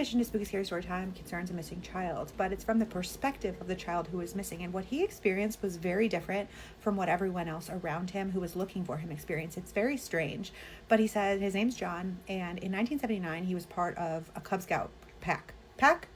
mission to Spooky Scary Storytime concerns a missing child, but it's from the perspective of the child who is missing, and what he experienced was very different from what everyone else around him who was looking for him experienced. It's very strange, but he said his name's John, and in 1979 he was part of a Cub Scout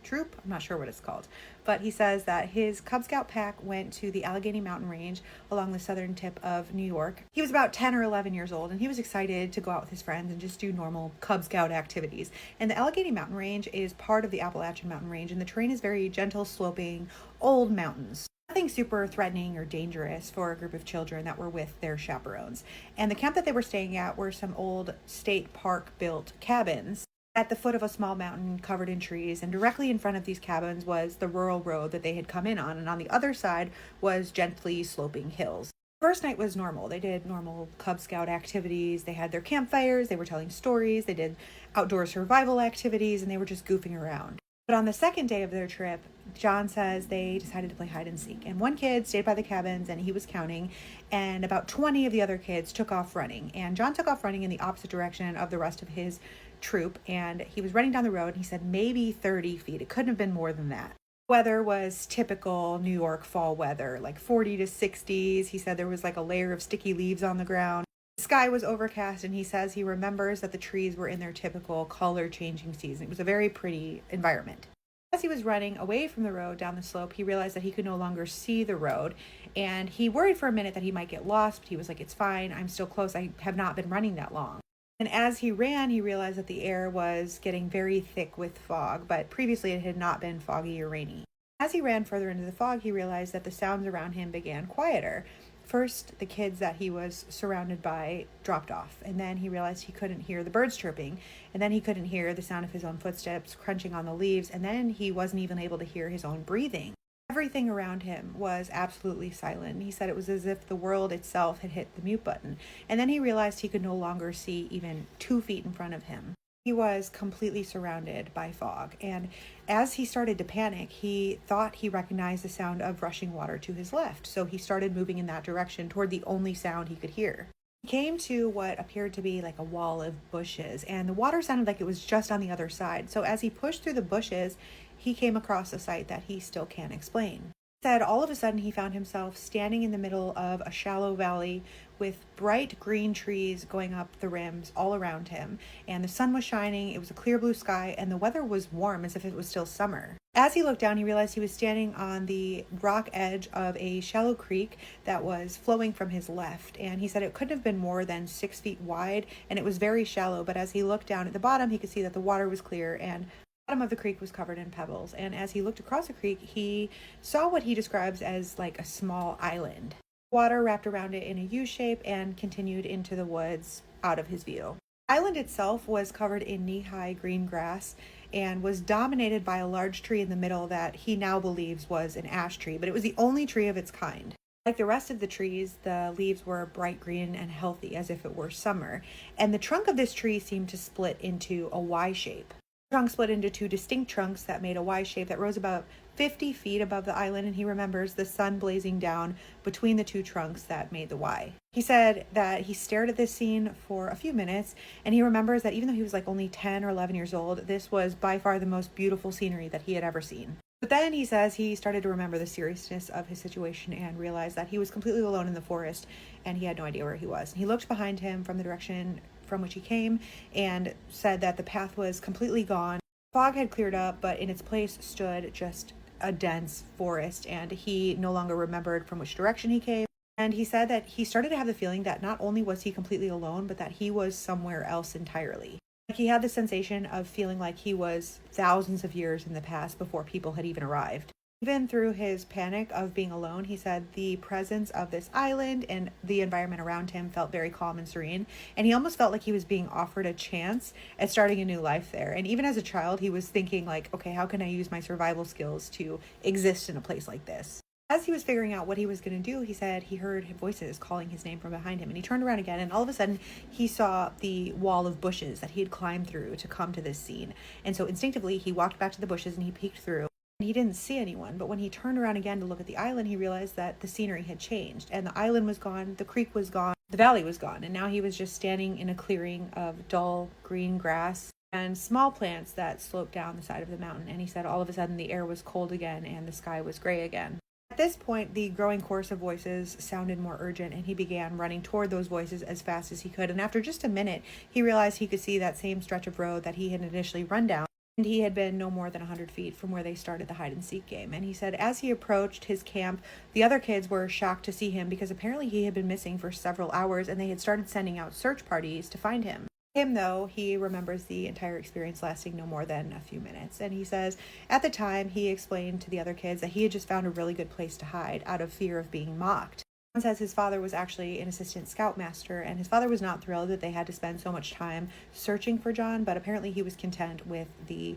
troop, I'm not sure what it's called, but he says that his Cub Scout pack went to the Allegheny Mountain Range along the southern tip of New York. He was about 10 or 11 years old, and he was excited to go out with his friends and just do normal Cub Scout activities. And the Allegheny Mountain Range is part of the Appalachian Mountain Range, and the terrain is very gentle, sloping, old mountains. Nothing super threatening or dangerous for a group of children that were with their chaperones. And the camp that they were staying at were some old state park built cabins at the foot of a small mountain covered in trees, and directly in front of these cabins was the rural road that they had come in on, and on the other side was gently sloping hills. The first night was normal. They did normal Cub Scout activities, they had their campfires, they were telling stories, they did outdoor survival activities, and they were just goofing around. But on the second day of their trip, John says they decided to play hide and seek. And one kid stayed by the cabins and he was counting, and about 20 of the other kids took off running. And John took off running in the opposite direction of the rest of his troop, and he was running down the road, and he said maybe 30 feet. It couldn't have been more than that. Weather was typical New York fall weather, like 40 to 60s. He said there was like a layer of sticky leaves on the ground. The sky was overcast, and he says he remembers that the trees were in their typical color changing season. It was a very pretty environment. As he was running away from the road down the slope, he realized that he could no longer see the road, and he worried for a minute that he might get lost, but he was like, it's fine, I'm still close, I have not been running that long. And as he ran, he realized that the air was getting very thick with fog, but previously it had not been foggy or rainy. As he ran further into the fog, he realized that the sounds around him began quieter. First, the kids that he was surrounded by dropped off, and then he realized he couldn't hear the birds chirping, and then he couldn't hear the sound of his own footsteps crunching on the leaves, and then he wasn't even able to hear his own breathing. Everything around him was absolutely silent. He said it was as if the world itself had hit the mute button, and then he realized he could no longer see even 2 feet in front of him. He was completely surrounded by fog, and as he started to panic, he thought he recognized the sound of rushing water to his left, so he started moving in that direction toward the only sound he could hear. He came to what appeared to be like a wall of bushes, and the water sounded like it was just on the other side, so as he pushed through the bushes, he came across a sight that he still can't explain. Said all of a sudden he found himself standing in the middle of a shallow valley with bright green trees going up the rims all around him, and the sun was shining, it was a clear blue sky, and the weather was warm as if it was still summer. As he looked down, he realized he was standing on the rock edge of a shallow creek that was flowing from his left, and he said it couldn't have been more than 6 feet wide, and it was very shallow, but as he looked down at the bottom, he could see that the water was clear, and bottom of the creek was covered in pebbles, and as he looked across the creek, he saw what he describes as like a small island. Water wrapped around it in a U shape and continued into the woods out of his view. The island itself was covered in knee-high green grass and was dominated by a large tree in the middle that he now believes was an ash tree, but it was the only tree of its kind. Like the rest of the trees, the leaves were bright green and healthy as if it were summer, and the trunk of this tree seemed to split into a Y shape. Trunk split into 2 distinct trunks that made a Y shape that rose about 50 feet above the island, and he remembers the sun blazing down between the 2 trunks that made the Y. He said that he stared at this scene for a few minutes, and he remembers that even though he was like only 10 or 11 years old, this was by far the most beautiful scenery that he had ever seen. But then he says he started to remember the seriousness of his situation and realized that he was completely alone in the forest and he had no idea where he was. And he looked behind him from the direction from which he came and said that the path was completely gone. Fog had cleared up, but in its place stood just a dense forest, and he no longer remembered from which direction he came. And he said that he started to have the feeling that not only was he completely alone, but that he was somewhere else entirely. Like he had the sensation of feeling like he was thousands of years in the past before people had even arrived. Even through his panic of being alone, he said the presence of this island and the environment around him felt very calm and serene, and he almost felt like he was being offered a chance at starting a new life there. And even as a child, he was thinking like, okay, how can I use my survival skills to exist in a place like this? As he was figuring out what he was going to do, he said he heard voices calling his name from behind him, and he turned around again, and all of a sudden he saw the wall of bushes that he had climbed through to come to this scene. And so instinctively he walked back to the bushes and he peeked through. He didn't see anyone, but when he turned around again to look at the island, he realized that the scenery had changed, and the island was gone, the creek was gone, the valley was gone, and now he was just standing in a clearing of dull green grass and small plants that sloped down the side of the mountain. And he said all of a sudden the air was cold again and the sky was gray again. At this point, the growing chorus of voices sounded more urgent, and he began running toward those voices as fast as he could. And after just a minute, he realized he could see that same stretch of road that he had initially run down. And he had been no more than 100 feet from where they started the hide-and-seek game. And he said as he approached his camp, the other kids were shocked to see him because apparently he had been missing for several hours, and they had started sending out search parties to find him. Though, he remembers the entire experience lasting no more than a few minutes. And he says at the time, he explained to the other kids that he had just found a really good place to hide out of fear of being mocked. John says his father was actually an assistant scoutmaster, and his father was not thrilled that they had to spend so much time searching for John, but apparently he was content with the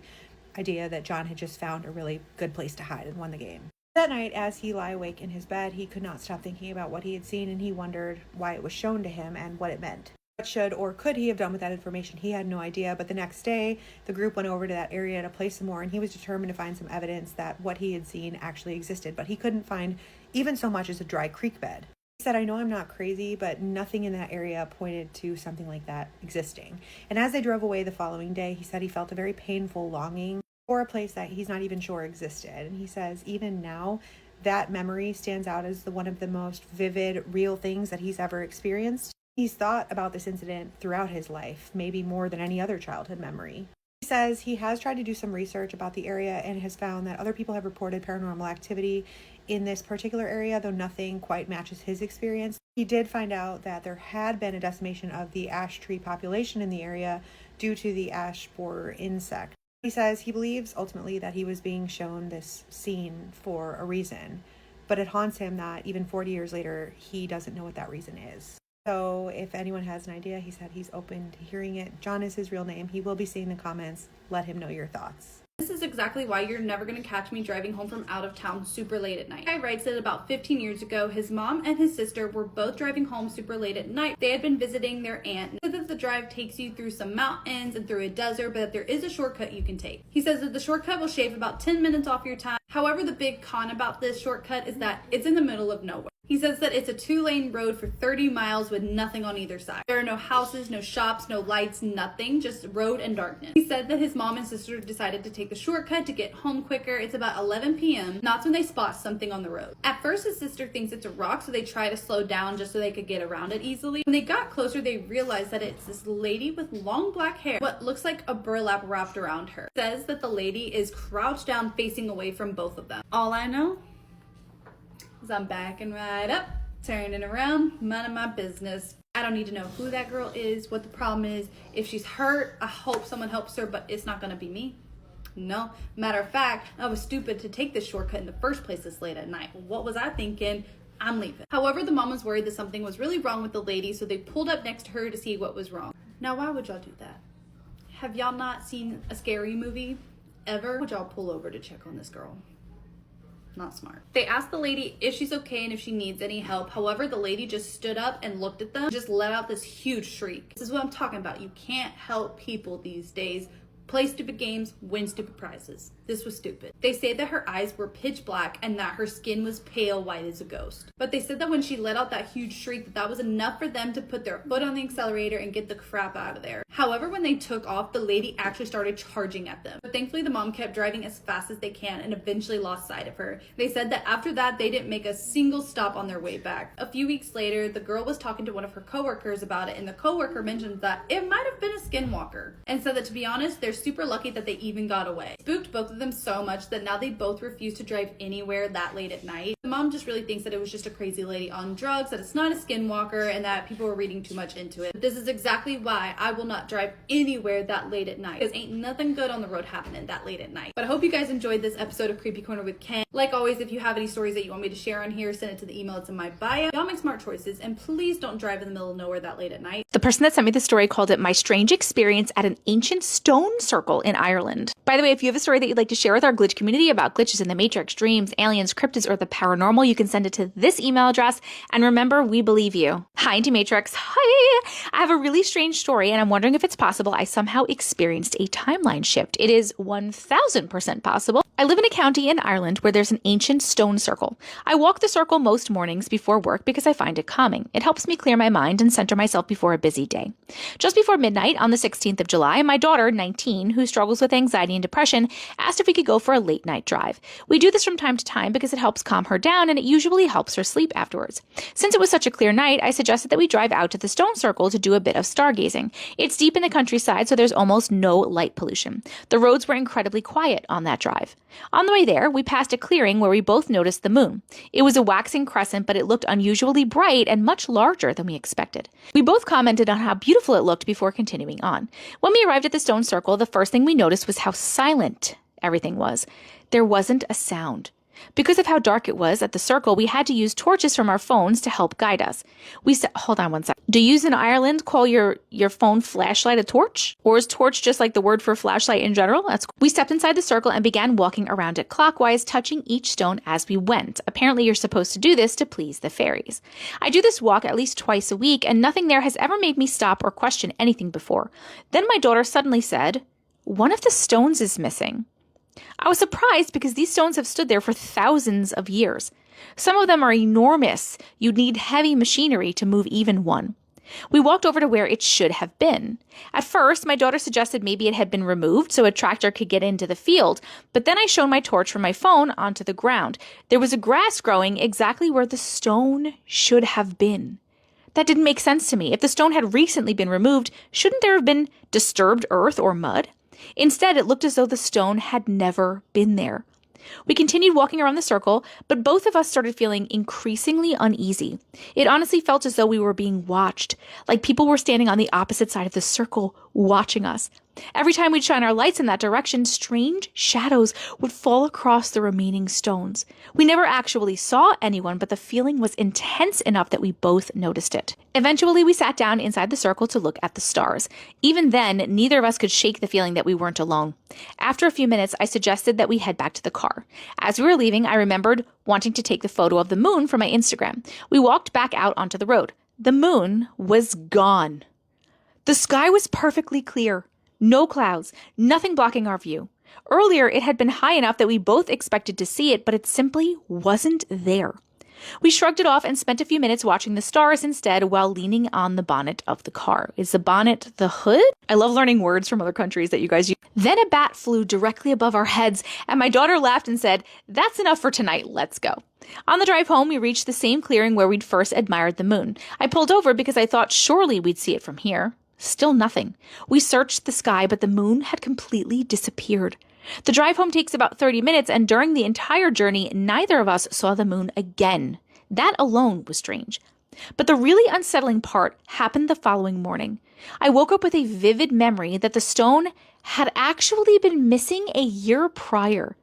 idea that John had just found a really good place to hide and won the game. That night, as he lay awake in his bed, he could not stop thinking about what he had seen, and he wondered why it was shown to him and what it meant. What should or could he have done with that information? He had no idea, but the next day, the group went over to that area to play some more, and he was determined to find some evidence that what he had seen actually existed, but he couldn't find even so much as a dry creek bed. He said, I know I'm not crazy, but nothing in that area pointed to something like that existing. And as they drove away the following day, he said he felt a very painful longing for a place that he's not even sure existed. And he says, even now, that memory stands out as one of the most vivid, real things that he's ever experienced. He's thought about this incident throughout his life, maybe more than any other childhood memory. He says he has tried to do some research about the area and has found that other people have reported paranormal activity in this particular area, though nothing quite matches his experience. He did find out that there had been a decimation of the ash tree population in the area due to the ash borer insect. He says he believes ultimately that he was being shown this scene for a reason, but it haunts him that even 40 years later, he doesn't know what that reason is. So if anyone has an idea, he said he's open to hearing it. John is his real name. He will be seeing the comments. Let him know your thoughts. This is exactly why you're never going to catch me driving home from out of town super late at night. Guy writes that about 15 years ago, his mom and his sister were both driving home super late at night. They had been visiting their aunt. He said that the drive takes you through some mountains and through a desert, but that there is a shortcut you can take. He says that the shortcut will shave about 10 minutes off your time. However, the big con about this shortcut is that it's in the middle of nowhere. He says that it's a 2-lane road for 30 miles with nothing on either side. There are no houses, no shops, no lights, nothing, just road and darkness. He said that his mom and sister decided to take the shortcut to get home quicker. It's about 11 p.m. and that's when they spot something on the road. At first, his sister thinks it's a rock, so they try to slow down just so they could get around it easily. When they got closer, they realized that it's this lady with long black hair, what looks like a burlap wrapped around her. He says that the lady is crouched down facing away from both of them. All I know is I'm backing right up, turning around, minding my business. I don't need to know who that girl is, what the problem is. If she's hurt, I hope someone helps her, but it's not gonna be me. No, matter of fact, I was stupid to take this shortcut in the first place this late at night. What was I thinking? I'm leaving. However, the mom was worried that something was really wrong with the lady, so they pulled up next to her to see what was wrong. Now, why would y'all do that? Have y'all not seen a scary movie ever? Why would y'all pull over to check on this girl? Not smart. They asked the lady if she's okay and if she needs any help. However, the lady just stood up and looked at them, just let out this huge shriek. This is what I'm talking about. You can't help people these days. Play stupid games, win stupid prizes. This was stupid. They say that her eyes were pitch black and that her skin was pale white as a ghost. But they said that when she let out that huge shriek, that was enough for them to put their foot on the accelerator and get the crap out of there. However, when they took off, the lady actually started charging at them. But thankfully, the mom kept driving as fast as they can and eventually lost sight of her. They said that after that, they didn't make a single stop on their way back. A few weeks later, the girl was talking to one of her coworkers about it, and the coworker mentioned that it might have been a skinwalker and said that, to be honest, they're super lucky that they even got away. It spooked both of them so much that now they both refuse to drive anywhere that late at night. The mom just really thinks that it was just a crazy lady on drugs, that it's not a skinwalker, and that people were reading too much into it. But this is exactly why I will not drive anywhere that late at night, because ain't nothing good on the road happening that late at night. But I hope you guys enjoyed this episode of Creepy Corner with Ken. Like always, if you have any stories that you want me to share on here, send it to the email. It's in my bio. Y'all make smart choices, and please don't drive in the middle of nowhere that late at night. The person that sent me the story called it my strange experience at an ancient stone circle in Ireland. By the way, if you have a story that you'd like to share with our glitch community about glitches in the Matrix, dreams, aliens, cryptids, or the paranormal, you can send it to this email address. And remember, we believe you. Hi, Anti-Matrix. Hi! I have a really strange story, and I'm wondering if it's possible I somehow experienced a timeline shift. It is 1000% possible. I live in a county in Ireland where there's an ancient stone circle. I walk the circle most mornings before work because I find it calming. It helps me clear my mind and center myself before a busy day. Just before midnight on the 16th of July, my daughter, 19, who struggles with anxiety and depression, asked if we could go for a late night drive. We do this from time to time because it helps calm her down and it usually helps her sleep afterwards. Since it was such a clear night, I suggested that we drive out to the stone circle to do a bit of stargazing. It's deep in the countryside, so there's almost no light pollution. The roads were incredibly quiet on that drive. On the way there, we passed a clearing where we both noticed the moon. It was a waxing crescent, but it looked unusually bright and much larger than we expected. We both commented on how beautiful it looked before continuing on. When we arrived at the stone circle, the first thing we noticed was how silent everything was. There wasn't a sound. Because of how dark it was at the circle, we had to use torches from our phones to help guide us. Hold on one sec. Do you in Ireland call your phone flashlight a torch? Or is torch just like the word for flashlight in general? We stepped inside the circle and began walking around it clockwise, touching each stone as we went. Apparently, you're supposed to do this to please the fairies. I do this walk at least twice a week, and nothing there has ever made me stop or question anything before. Then my daughter suddenly said, "One of the stones is missing." I was surprised because these stones have stood there for thousands of years. Some of them are enormous. You'd need heavy machinery to move even one. We walked over to where it should have been. At first, my daughter suggested maybe it had been removed so a tractor could get into the field, but then I shone my torch from my phone onto the ground. There was a grass growing exactly where the stone should have been. That didn't make sense to me. If the stone had recently been removed, shouldn't there have been disturbed earth or mud? Instead, it looked as though the stone had never been there. We continued walking around the circle, but both of us started feeling increasingly uneasy. It honestly felt as though we were being watched, like people were standing on the opposite side of the circle watching us. Every time we'd shine our lights in that direction, strange shadows would fall across the remaining stones. We never actually saw anyone, but the feeling was intense enough that we both noticed it. Eventually, we sat down inside the circle to look at the stars. Even then, neither of us could shake the feeling that we weren't alone. After a few minutes, I suggested that we head back to the car. As we were leaving, I remembered wanting to take the photo of the moon for my Instagram. We walked back out onto the road. The moon was gone. The sky was perfectly clear. No clouds, nothing blocking our view. Earlier, it had been high enough that we both expected to see it, but it simply wasn't there. We shrugged it off and spent a few minutes watching the stars instead while leaning on the bonnet of the car. Is the bonnet the hood? I love learning words from other countries that you guys use. Then a bat flew directly above our heads, and my daughter laughed and said, "That's enough for tonight, let's go." On the drive home, we reached the same clearing where we'd first admired the moon. I pulled over because I thought surely we'd see it from here. Still nothing. We searched the sky, but the moon had completely disappeared. The drive home takes about 30 minutes, and during the entire journey, neither of us saw the moon again. That alone was strange. But the really unsettling part happened the following morning. I woke up with a vivid memory that the stone had actually been missing a year prior.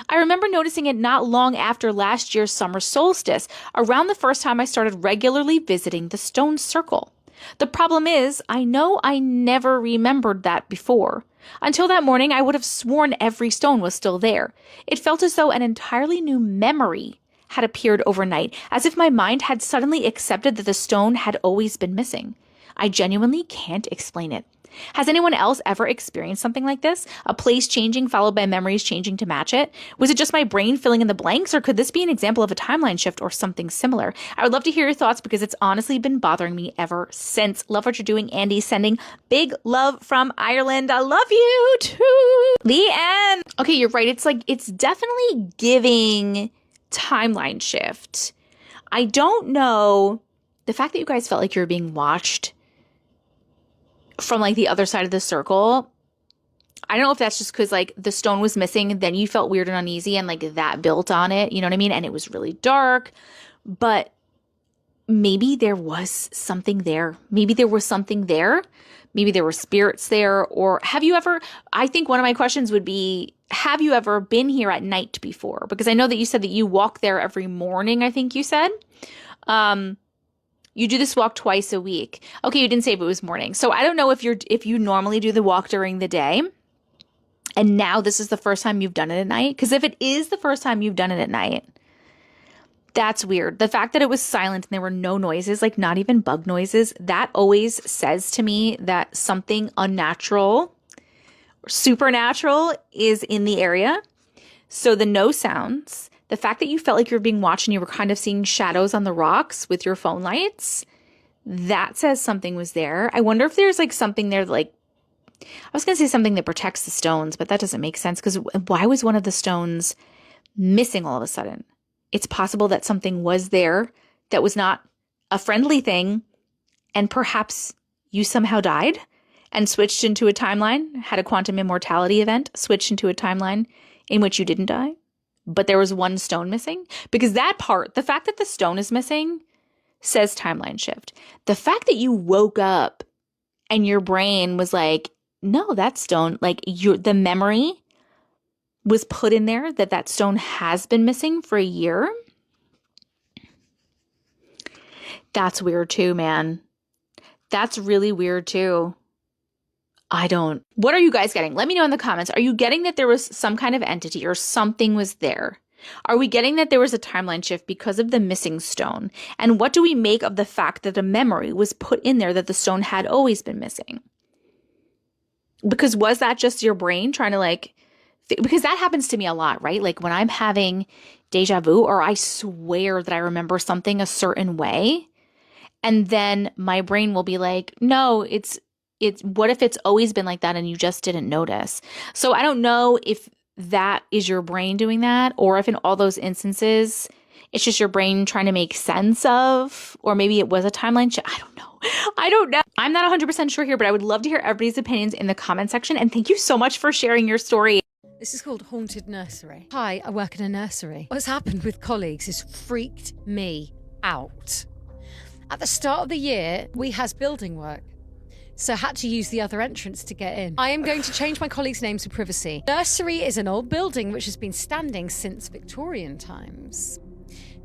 I remember noticing it not long after last year's summer solstice, around the first time I started regularly visiting the stone circle. The problem is, I know I never remembered that before. Until that morning, I would have sworn every stone was still there. It felt as though an entirely new memory had appeared overnight, as if my mind had suddenly accepted that the stone had always been missing. I genuinely can't explain it. Has anyone else ever experienced something like this? A place changing followed by memories changing to match it? Was it just my brain filling in the blanks, or could this be an example of a timeline shift or something similar? I would love to hear your thoughts because it's honestly been bothering me ever since. Love what you're doing, Andy. Sending big love from Ireland. I love you too. Leanne. Okay, you're right. It's definitely giving timeline shift. I don't know. The fact that you guys felt like you were being watched from like the other side of the circle, I don't know if that's just because like the stone was missing and then you felt weird and uneasy and like that built on it, you know what I mean? And it was really dark, but maybe there was something there. Maybe there was something there. Maybe there were spirits there. Or I think one of my questions would be, have you ever been here at night before? Because I know that you said that you walk there every morning, I think you said. You do this walk twice a week. Okay, you didn't say if it was morning. So I don't know if you normally do the walk during the day and now this is the first time you've done it at night. Because if it is the first time you've done it at night, that's weird. The fact that it was silent and there were no noises, like not even bug noises, that always says to me that something unnatural or supernatural is in the area. So the no sounds, the fact that you felt like you were being watched and you were kind of seeing shadows on the rocks with your phone lights, that says something was there. I wonder if there's like something there, like, I was going to say something that protects the stones, but that doesn't make sense because why was one of the stones missing all of a sudden? It's possible that something was there that was not a friendly thing, and perhaps you somehow died and switched into a timeline, had a quantum immortality event, switched into a timeline in which you didn't die, but there was one stone missing. Because that part, the fact that the stone is missing, says timeline shift. The fact that you woke up and your brain was like, no, that stone, like the memory was put in there that stone has been missing for a year. That's weird too, man. That's really weird too. What are you guys getting? Let me know in the comments. Are you getting that there was some kind of entity or something was there? Are we getting that there was a timeline shift because of the missing stone? And what do we make of the fact that a memory was put in there that the stone had always been missing? Because was that just your brain trying to because that happens to me a lot, right? Like when I'm having deja vu or I swear that I remember something a certain way, and then my brain will be like, no, it's what if it's always been like that and you just didn't notice? So I don't know if that is your brain doing that, or if in all those instances, it's just your brain trying to make sense of, or maybe it was a timeline shift. I don't know. I'm not 100% sure here, but I would love to hear everybody's opinions in the comment section. And thank you so much for sharing your story. This is called Haunted Nursery. Hi, I work in a nursery. What's happened with colleagues has freaked me out. At the start of the year, we has building work, so had to use the other entrance to get in. I am going to change my colleagues' names for privacy. Nursery is an old building which has been standing since Victorian times.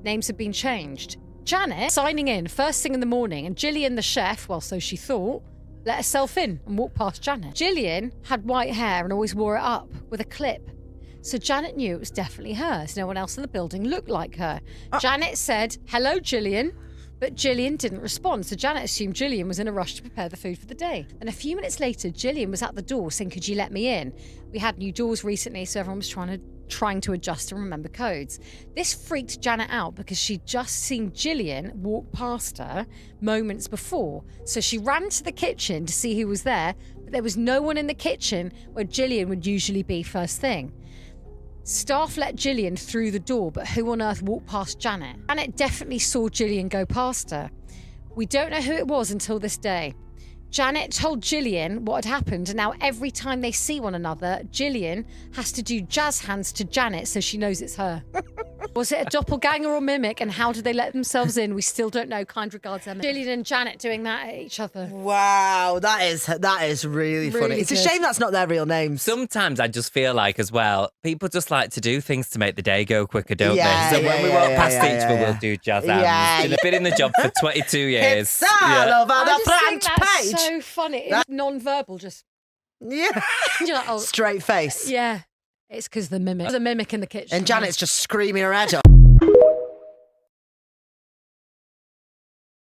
Names have been changed. Janet signing in first thing in the morning, and Gillian, the chef, well, so she thought, let herself in and walked past Janet. Gillian had white hair and always wore it up with a clip. So Janet knew it was definitely hers. No one else in the building looked like her. Janet said, hello, Gillian. But Gillian didn't respond, so Janet assumed Gillian was in a rush to prepare the food for the day. And a few minutes later, Gillian was at the door saying, could you let me in? We had new doors recently, so everyone was trying to adjust and remember codes. This freaked Janet out because she'd just seen Gillian walk past her moments before. So she ran to the kitchen to see who was there, but there was no one in the kitchen where Gillian would usually be first thing. Staff let Gillian through the door, but who on earth walked past Janet? Janet definitely saw Gillian go past her. We don't know who it was until this day. Janet told Gillian what had happened, and now every time they see one another, Gillian has to do jazz hands to Janet so she knows it's her. Was it a doppelganger or mimic, and how did they let themselves in? We still don't know. Kind regards, Emma. Gillian and Janet doing that at each other. Wow, that is really funny. It's a shame that's not their real names. Sometimes I just feel like as well, people just like to do things to make the day go quicker, don't Yeah, they? So yeah, when we yeah, walk yeah, past yeah, each other, yeah. we'll do jazz hands. Yeah, And I've been in the job for 22 years. It's all over I the just think front that's page. so funny. It's non-verbal, just Yeah. you're like, oh, Straight face. yeah. It's because the mimic in the kitchen. And Janet's just screaming her head off.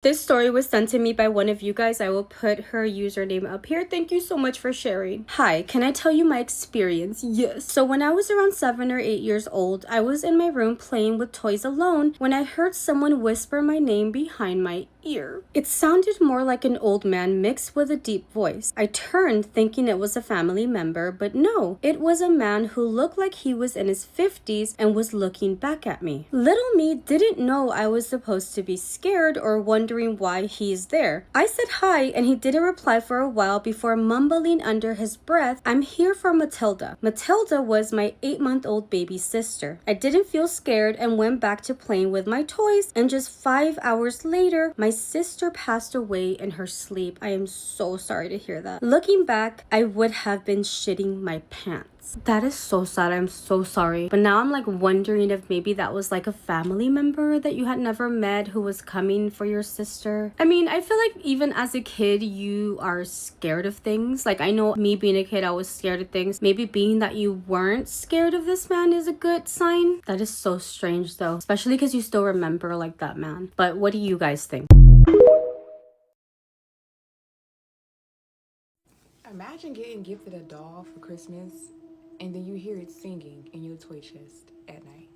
This story was sent to me by one of you guys. I will put her username up here. Thank you so much for sharing. Hi, can I tell you my experience? Yes. So when I was around 7 or 8 years old, I was in my room playing with toys alone when I heard someone whisper my name behind my ear. It sounded more like an old man mixed with a deep voice. I turned thinking it was a family member, but no, it was a man who looked like he was in his 50s and was looking back at me. Little me didn't know I was supposed to be scared or wondering why he is there. I said hi and he didn't reply for a while before mumbling under his breath, I'm here for Matilda. Matilda was my 8-month-old baby sister. I didn't feel scared and went back to playing with my toys, and just 5 hours later, my sister passed away in her sleep. I am so sorry to hear that. Looking back, I would have been shitting my pants. That is so sad. I'm so sorry. But now I'm like wondering if maybe that was like a family member that you had never met who was coming for your sister. I mean, I feel like even as a kid, you are scared of things. Like I know me being a kid, I was scared of things. Maybe being that you weren't scared of this man is a good sign. That is so strange though, especially because you still remember like that man. But what do you guys think? Imagine getting gifted a doll for Christmas and then you hear it singing in your toy chest at night.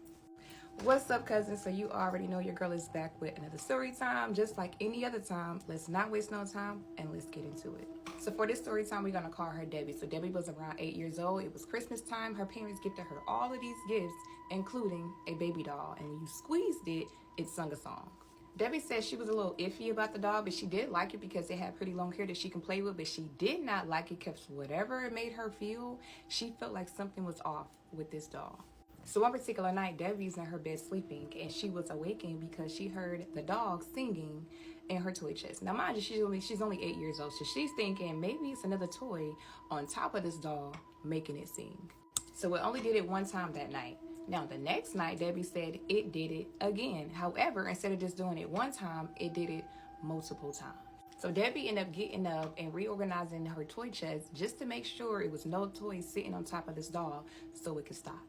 What's up, cousins? So you already know your girl is back with another story time. Just like any other time, let's not waste no time and let's get into it. So for this story time, we're gonna call her Debbie. So Debbie was around 8 years old. It was Christmas time. Her parents gifted her all of these gifts, including a baby doll. And when you squeezed it, it sung a song. Debbie said she was a little iffy about the doll, but she did like it because it had pretty long hair that she can play with, but she did not like it because whatever it made her feel, she felt like something was off with this doll. So one particular night, Debbie's in her bed sleeping, and she was awakened because she heard the dog singing in her toy chest. Now, mind you, she's only 8 years old, so she's thinking maybe it's another toy on top of this doll making it sing. So it only did it one time that night. Now, the next night, Debbie said it did it again. However, instead of just doing it one time, it did it multiple times. So Debbie ended up getting up and reorganizing her toy chest just to make sure it was no toys sitting on top of this doll so it could stop.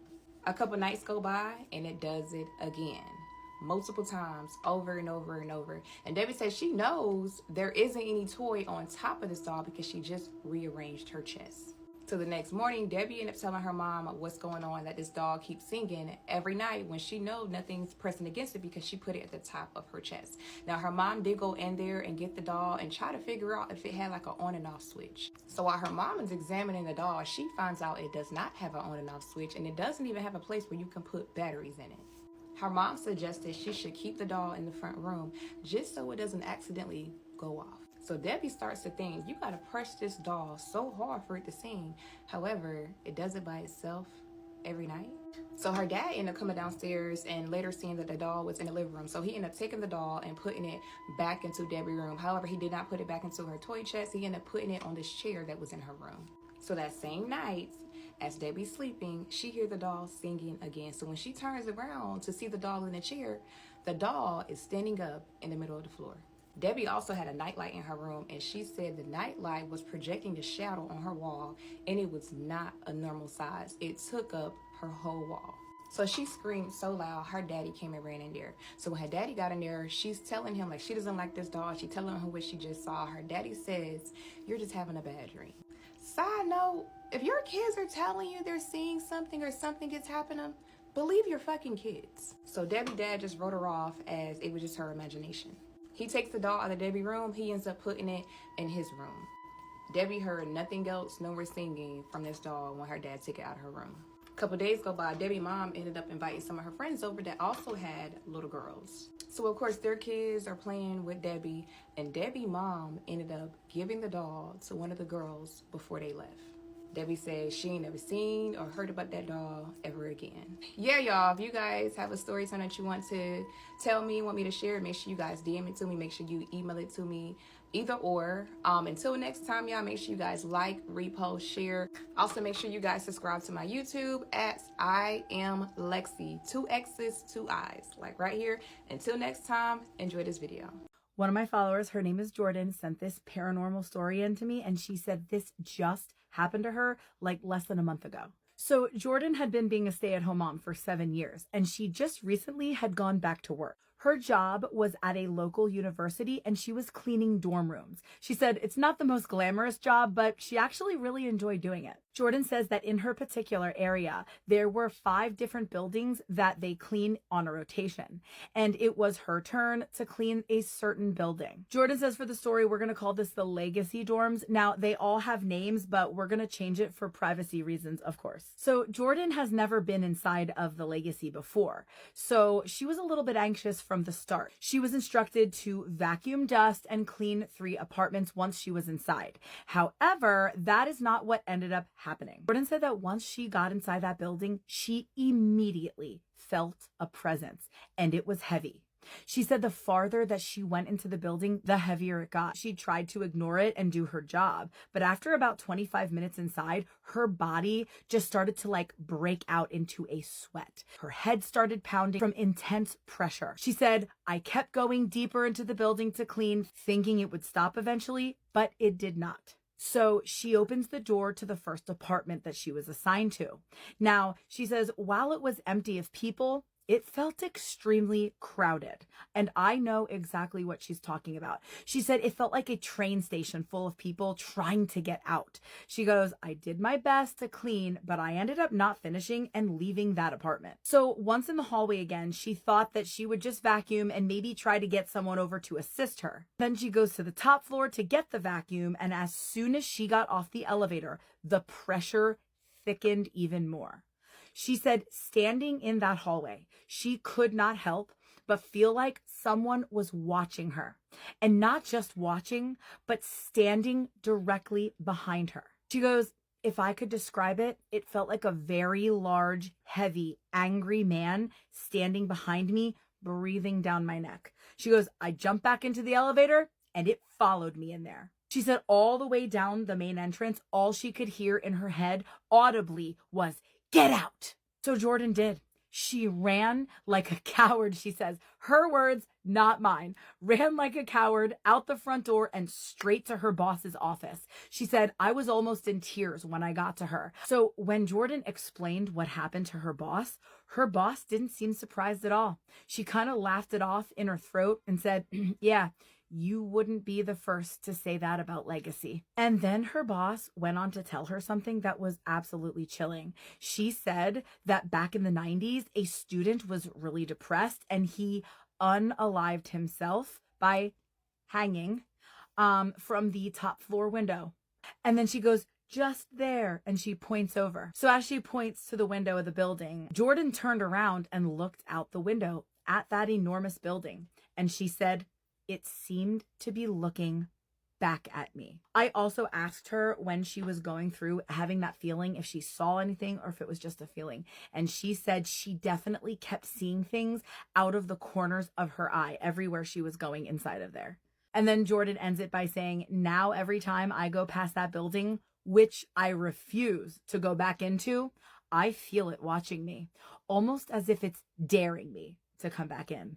A couple nights go by and it does it again, multiple times, over and over and over. And Debbie says she knows there isn't any toy on top of this doll because she just rearranged her chest. So the next morning, Debbie ended up telling her mom what's going on, that this doll keeps singing every night when she knows nothing's pressing against it because she put it at the top of her chest. Now, her mom did go in there and get the doll and try to figure out if it had like an on and off switch. So while her mom is examining the doll, she finds out it does not have an on and off switch, and it doesn't even have a place where you can put batteries in it. Her mom suggested she should keep the doll in the front room just so it doesn't accidentally go off. So Debbie starts to think, you gotta press this doll so hard for it to sing. However, it does it by itself every night. So her dad ended up coming downstairs and later seeing that the doll was in the living room. So he ended up taking the doll and putting it back into Debbie's room. However, he did not put it back into her toy chest. He ended up putting it on this chair that was in her room. So that same night, as Debbie's sleeping, she hears the doll singing again. So when she turns around to see the doll in the chair, the doll is standing up in the middle of the floor. Debbie also had a nightlight in her room, and she said the nightlight was projecting the shadow on her wall, and it was not a normal size. It took up her whole wall. So she screamed so loud, her daddy came and ran in there. So when her daddy got in there, she's telling him like she doesn't like this doll. She's telling him what she just saw. Her daddy says, "You're just having a bad dream." Side note, if your kids are telling you they're seeing something or something is happening, believe your fucking kids. So Debbie's dad just wrote her off as it was just her imagination. He takes the doll out of Debbie's room. He ends up putting it in his room. Debbie heard nothing else, no more singing from this doll when her dad took it out of her room. A couple days go by, Debbie's mom ended up inviting some of her friends over that also had little girls. So of course their kids are playing with Debbie, and Debbie's mom ended up giving the doll to one of the girls before they left. Debbie says she ain't never seen or heard about that doll ever again. Yeah, y'all, if you guys have a story time that you want to tell me, want me to share, make sure you guys DM it to me. Make sure you email it to me, either or. Until next time, y'all, make sure you guys like, repost, share. Also, make sure you guys subscribe to my YouTube at I Am Lexi. 2 X's, 2 I's, like right here. Until next time, enjoy this video. One of my followers, her name is Jordan, sent this paranormal story in to me, and she said this just happened to her like less than a month ago. So Jordan had been being a stay-at-home mom for 7 years, and she just recently had gone back to work. Her job was at a local university, and she was cleaning dorm rooms. She said it's not the most glamorous job, but she actually really enjoyed doing it. Jordan says that in her particular area, there were 5 different buildings that they clean on a rotation, and it was her turn to clean a certain building. Jordan says for the story, we're going to call this the Legacy dorms. Now, they all have names, but we're going to change it for privacy reasons, of course. So Jordan has never been inside of the Legacy before, so she was a little bit anxious from the start. She was instructed to vacuum, dust, and clean 3 apartments once she was inside. However, that is not what ended up happening. Jordan said that once she got inside that building, she immediately felt a presence, and it was heavy. She said the farther that she went into the building, the heavier it got. She tried to ignore it and do her job, but after about 25 minutes inside, her body just started to like break out into a sweat. Her head started pounding from intense pressure. She said, I kept going deeper into the building to clean, thinking it would stop eventually, but it did not. So she opens the door to the first apartment that she was assigned to. Now, she says, while it was empty of people, it felt extremely crowded. And I know exactly what she's talking about. She said it felt like a train station full of people trying to get out. She goes, I did my best to clean, but I ended up not finishing and leaving that apartment. So once in the hallway again, she thought that she would just vacuum and maybe try to get someone over to assist her. Then she goes to the top floor to get the vacuum, and as soon as she got off the elevator, the pressure thickened even more. She said standing in that hallway, she could not help but feel like someone was watching her. And not just watching, but standing directly behind her. She goes, if I could describe it, it felt like a very large, heavy, angry man standing behind me, breathing down my neck. She goes, I jumped back into the elevator and it followed me in there. She said all the way down the main entrance, all she could hear in her head audibly was, get out. So Jordan did. She ran like a coward, she says. Her words, not mine. Ran like a coward out the front door and straight to her boss's office. She said, I was almost in tears when I got to her. So when Jordan explained what happened to her boss didn't seem surprised at all. She kind of laughed it off in her throat and said, yeah, you wouldn't be the first to say that about Legacy. And then her boss went on to tell her something that was absolutely chilling. She said that back in the 90s, a student was really depressed and he unalived himself by hanging from the top floor window. And then she goes, just there, and she points over. So as she points to the window of the building, Jordan turned around and looked out the window at that enormous building. And she said, it seemed to be looking back at me. I also asked her when she was going through having that feeling, if she saw anything or if it was just a feeling. And she said she definitely kept seeing things out of the corners of her eye everywhere she was going inside of there. And then Jordan ends it by saying, now every time I go past that building, which I refuse to go back into, I feel it watching me, almost as if it's daring me to come back in.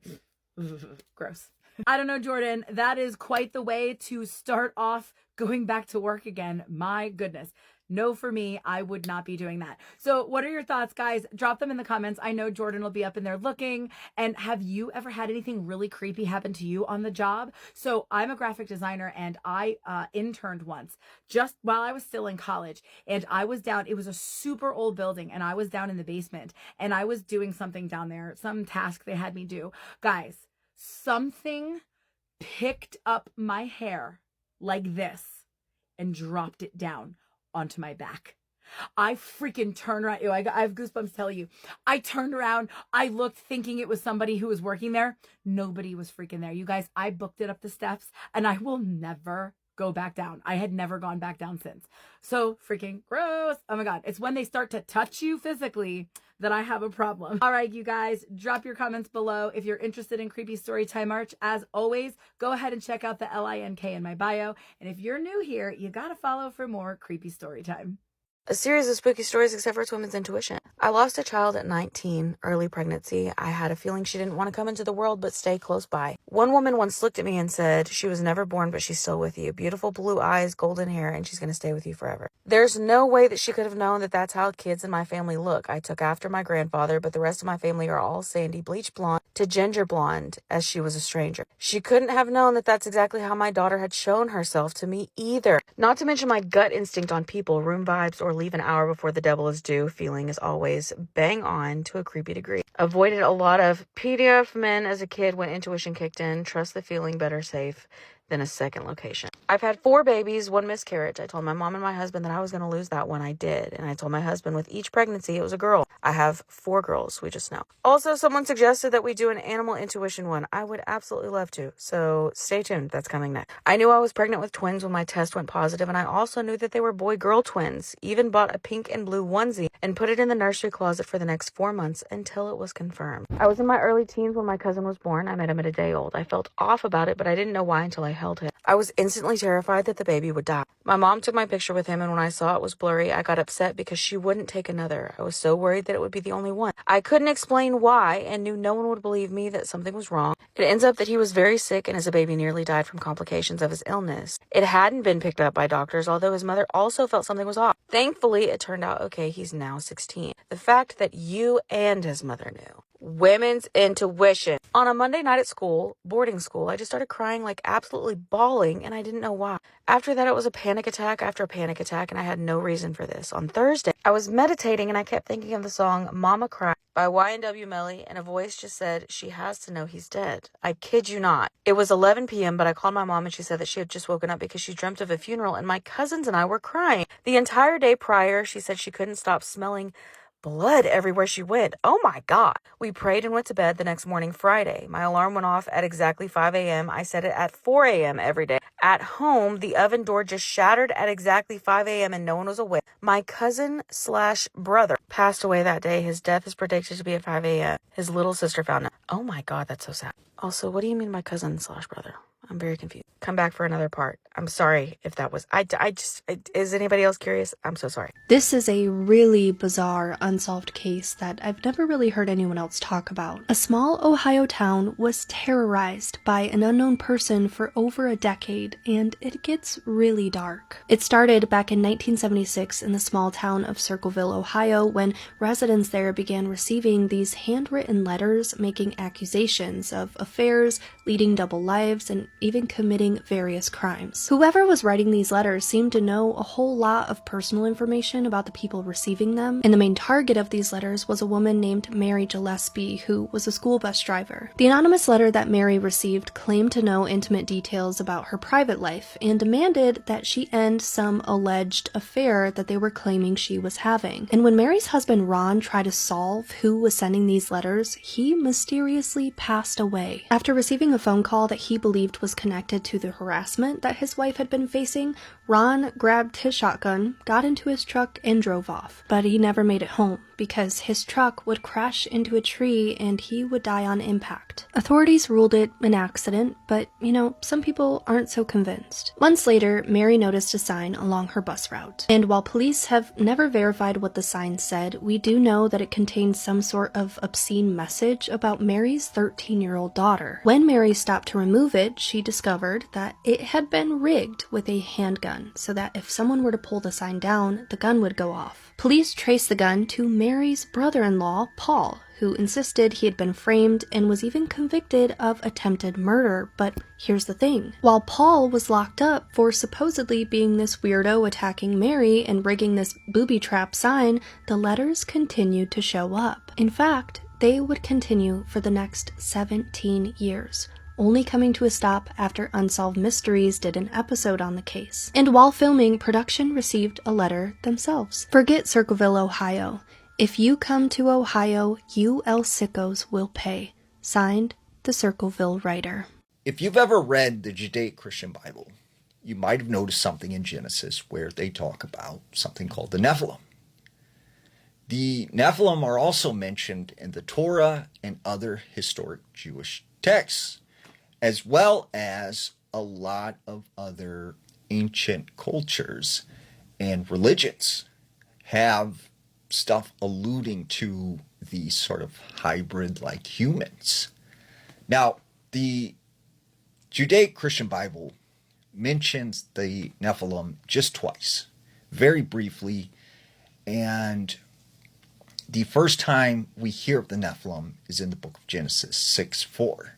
Gross. I don't know, Jordan, that is quite the way to start off going back to work again. My goodness. No, for me, I would not be doing that. So what are your thoughts, guys? Drop them in the comments. I know Jordan will be up in there looking. And have you ever had anything really creepy happen to you on the job? So I'm a graphic designer and I interned once just while I was still in college. And I was down, it was a super old building and I was down in the basement and I was doing something down there, some task they had me do. Guys, something picked up my hair like this and dropped it down onto my back. I freaking turned around. Ew, I have goosebumps telling you. I turned around. I looked thinking it was somebody who was working there. Nobody was freaking there. You guys, I booked it up the steps and I will never go back down. I had never gone back down since. So freaking gross. Oh my God. It's when they start to touch you physically that I have a problem. All right, you guys, drop your comments below. If you're interested in Creepy Storytime merch, as always, go ahead and check out the LINK in my bio. And if you're new here, you gotta follow for more Creepy Storytime. A series of spooky stories except for its women's intuition. I lost a child at 19, early pregnancy. I had a feeling she didn't want to come into the world but stay close by. One woman once looked at me and said, she was never born but she's still with you. Beautiful blue eyes, golden hair, and she's going to stay with you forever. There's no way that she could have known that that's how kids in my family look. I took after my grandfather, but the rest of my family are all sandy bleach blonde to ginger blonde as she was a stranger. She couldn't have known that that's exactly how my daughter had shown herself to me either. Not to mention my gut instinct on people, room vibes, or leave an hour before the devil is due feeling is always bang on to a creepy degree. Avoided a lot of PDF men as a kid when intuition kicked in. Trust the feeling, better safe than a second location. I've had 4 babies, 1 miscarriage. I told my mom and my husband that I was going to lose that one. I did. And I told my husband with each pregnancy it was a girl. I have 4 girls. We just know. Also, someone suggested that we do an animal intuition one. I would absolutely love to. So stay tuned. That's coming next. I knew I was pregnant with twins when my test went positive, and I also knew that they were boy-girl twins. Even bought a pink and blue onesie and put it in the nursery closet for the next 4 months until it was confirmed. I was in my early teens when my cousin was born. I met him at a day old. I felt off about it, but I didn't know why until I held him. I was instantly terrified that the baby would die. My mom took my picture with him, and when I saw it was blurry, I got upset because she wouldn't take another. I was so worried that it would be the only one. I couldn't explain why and knew no one would believe me that something was wrong. It ends up that he was very sick and as a baby nearly died from complications of his illness. It hadn't been picked up by doctors, although his mother also felt something was off. Thankfully, it turned out okay. He's now 16. The fact that you and his mother knew women's intuition. On a Monday night at school, boarding school, I just started crying, like absolutely bawling, and I didn't know why. After that, it was a panic attack after a panic attack, and I had no reason for this. On Thursday, I was meditating, and I kept thinking of the song Mama Cry by YNW Melly, and a voice just said, she has to know he's dead. I kid you not. It was 11 p.m., but I called my mom, and she said that she had just woken up because she dreamt of a funeral, and my cousins and I were crying. The entire day prior, she said she couldn't stop smelling blood everywhere she went. Oh my God. We prayed and went to bed the next morning, Friday. My alarm went off at exactly 5 a.m. I set it at 4 a.m. every day. At home, the oven door just shattered at exactly 5 a.m. and no one was awake. My cousin/brother passed away that day. His death is predicted to be at 5 a.m. His little sister found it. Oh my God, that's so sad. Also, what do you mean my cousin/brother? I'm very confused. Come back for another part. I'm sorry if that was... is anybody else curious? I'm so sorry. This is a really bizarre, unsolved case that I've never really heard anyone else talk about. A small Ohio town was terrorized by an unknown person for over a decade, and it gets really dark. It started back in 1976 in the small town of Circleville, Ohio, when residents there began receiving these handwritten letters making accusations of affairs, leading double lives, and even committing various crimes. Whoever was writing these letters seemed to know a whole lot of personal information about the people receiving them, and the main target of these letters was a woman named Mary Gillespie, who was a school bus driver. The anonymous letter that Mary received claimed to know intimate details about her private life and demanded that she end some alleged affair that they were claiming she was having. And when Mary's husband Ron tried to solve who was sending these letters, he mysteriously passed away. After receiving a phone call that he believed was connected to the harassment that his wife had been facing, Ron grabbed his shotgun, got into his truck, and drove off. But he never made it home because his truck would crash into a tree and he would die on impact. Authorities ruled it an accident, but some people aren't so convinced. Months later, Mary noticed a sign along her bus route. And while police have never verified what the sign said, we do know that it contained some sort of obscene message about Mary's 13-year-old daughter. When Mary stopped to remove it, she discovered that it had been rigged with a handgun, so that if someone were to pull the sign down, the gun would go off. Police traced the gun to Mary's brother-in-law, Paul, who insisted he had been framed and was even convicted of attempted murder. But here's the thing. While Paul was locked up for supposedly being this weirdo attacking Mary and rigging this booby trap sign, the letters continued to show up. In fact, they would continue for the next 17 years. Only coming to a stop after Unsolved Mysteries did an episode on the case. And while filming, production received a letter themselves. Forget Circleville, Ohio. If you come to Ohio, you El Sickos will pay. Signed, the Circleville writer. If you've ever read the Judeo-Christian Bible, you might have noticed something in Genesis where they talk about something called the Nephilim. The Nephilim are also mentioned in the Torah and other historic Jewish texts, as well as a lot of other ancient cultures and religions have stuff alluding to these sort of hybrid-like humans. Now, the Judeo-Christian Bible mentions the Nephilim just twice, very briefly, and the first time we hear of the Nephilim is in the book of Genesis 6:4.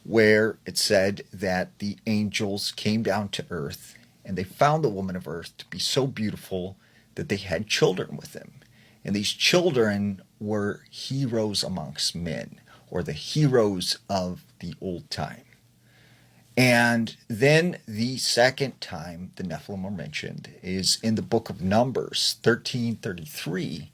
Where it said that the angels came down to earth and they found the woman of earth to be so beautiful that they had children with them. And these children were heroes amongst men, or the heroes of the old time. And then the second time the Nephilim are mentioned is in the book of Numbers 13:33.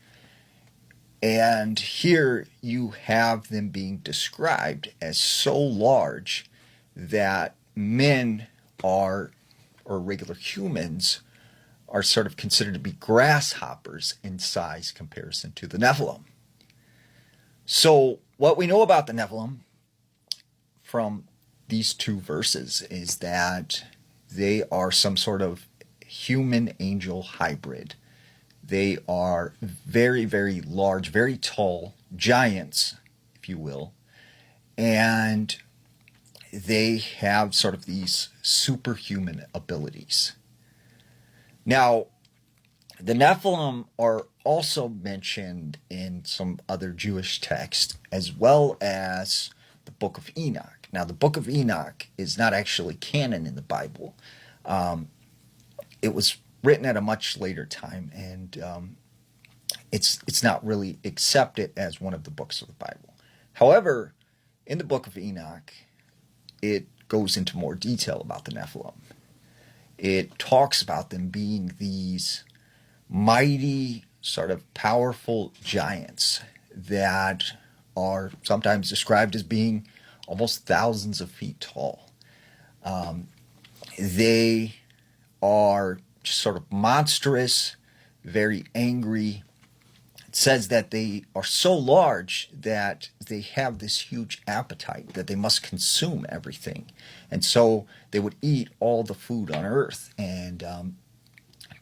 And here you have them being described as so large that men or regular humans are sort of considered to be grasshoppers in size comparison to the Nephilim. So what we know about the Nephilim from these two verses is that they are some sort of human-angel hybrid. They are very, very large, very tall, giants, if you will. And they have sort of these superhuman abilities. Now, The Nephilim are also mentioned in some other Jewish texts, as well as the Book of Enoch. Now, the Book of Enoch is not actually canon in the Bible. It was written at a much later time, and it's not really accepted as one of the books of the Bible. However, in the Book of Enoch, it goes into more detail about the Nephilim. It talks about them being these mighty, sort of powerful giants that are sometimes described as being almost thousands of feet tall. They are just sort of monstrous, very angry. It says that they are so large that they have this huge appetite, that they must consume everything. And so they would eat all the food on earth, and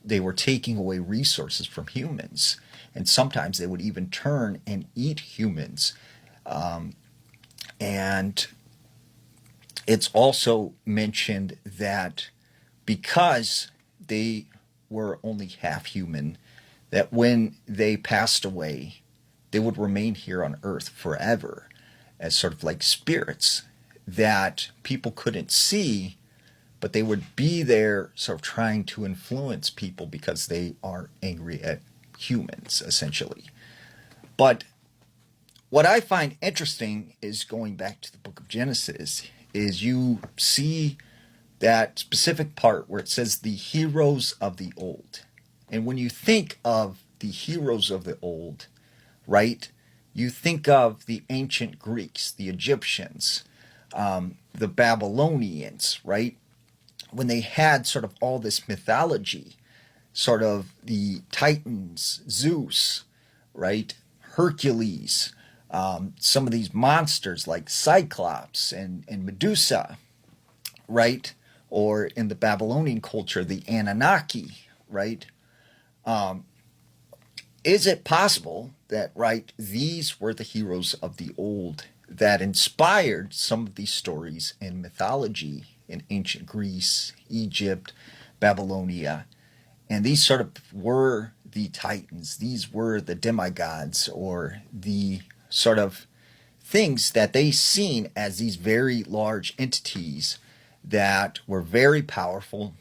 they were taking away resources from humans. And sometimes they would even turn and eat humans. And it's also mentioned that because they were only half human, that when they passed away, they would remain here on earth forever as sort of like spirits that people couldn't see, but they would be there sort of trying to influence people because they are angry at humans, essentially. But what I find interesting is going back to the book of Genesis, is you see that specific part where it says the heroes of the old. And when you think of the heroes of the old, right, you think of the ancient Greeks, the Egyptians, the Babylonians, right? When they had sort of all this mythology, sort of the Titans, Zeus, right, Hercules, some of these monsters like Cyclops and Medusa, right? Or in the Babylonian culture, the Anunnaki, right? Is it possible that, right, these were the heroes of the old that inspired some of these stories in mythology in ancient Greece, Egypt, Babylonia, and these sort of were the Titans, these were the demigods, or the sort of things that they seen as these very large entities that were very powerful,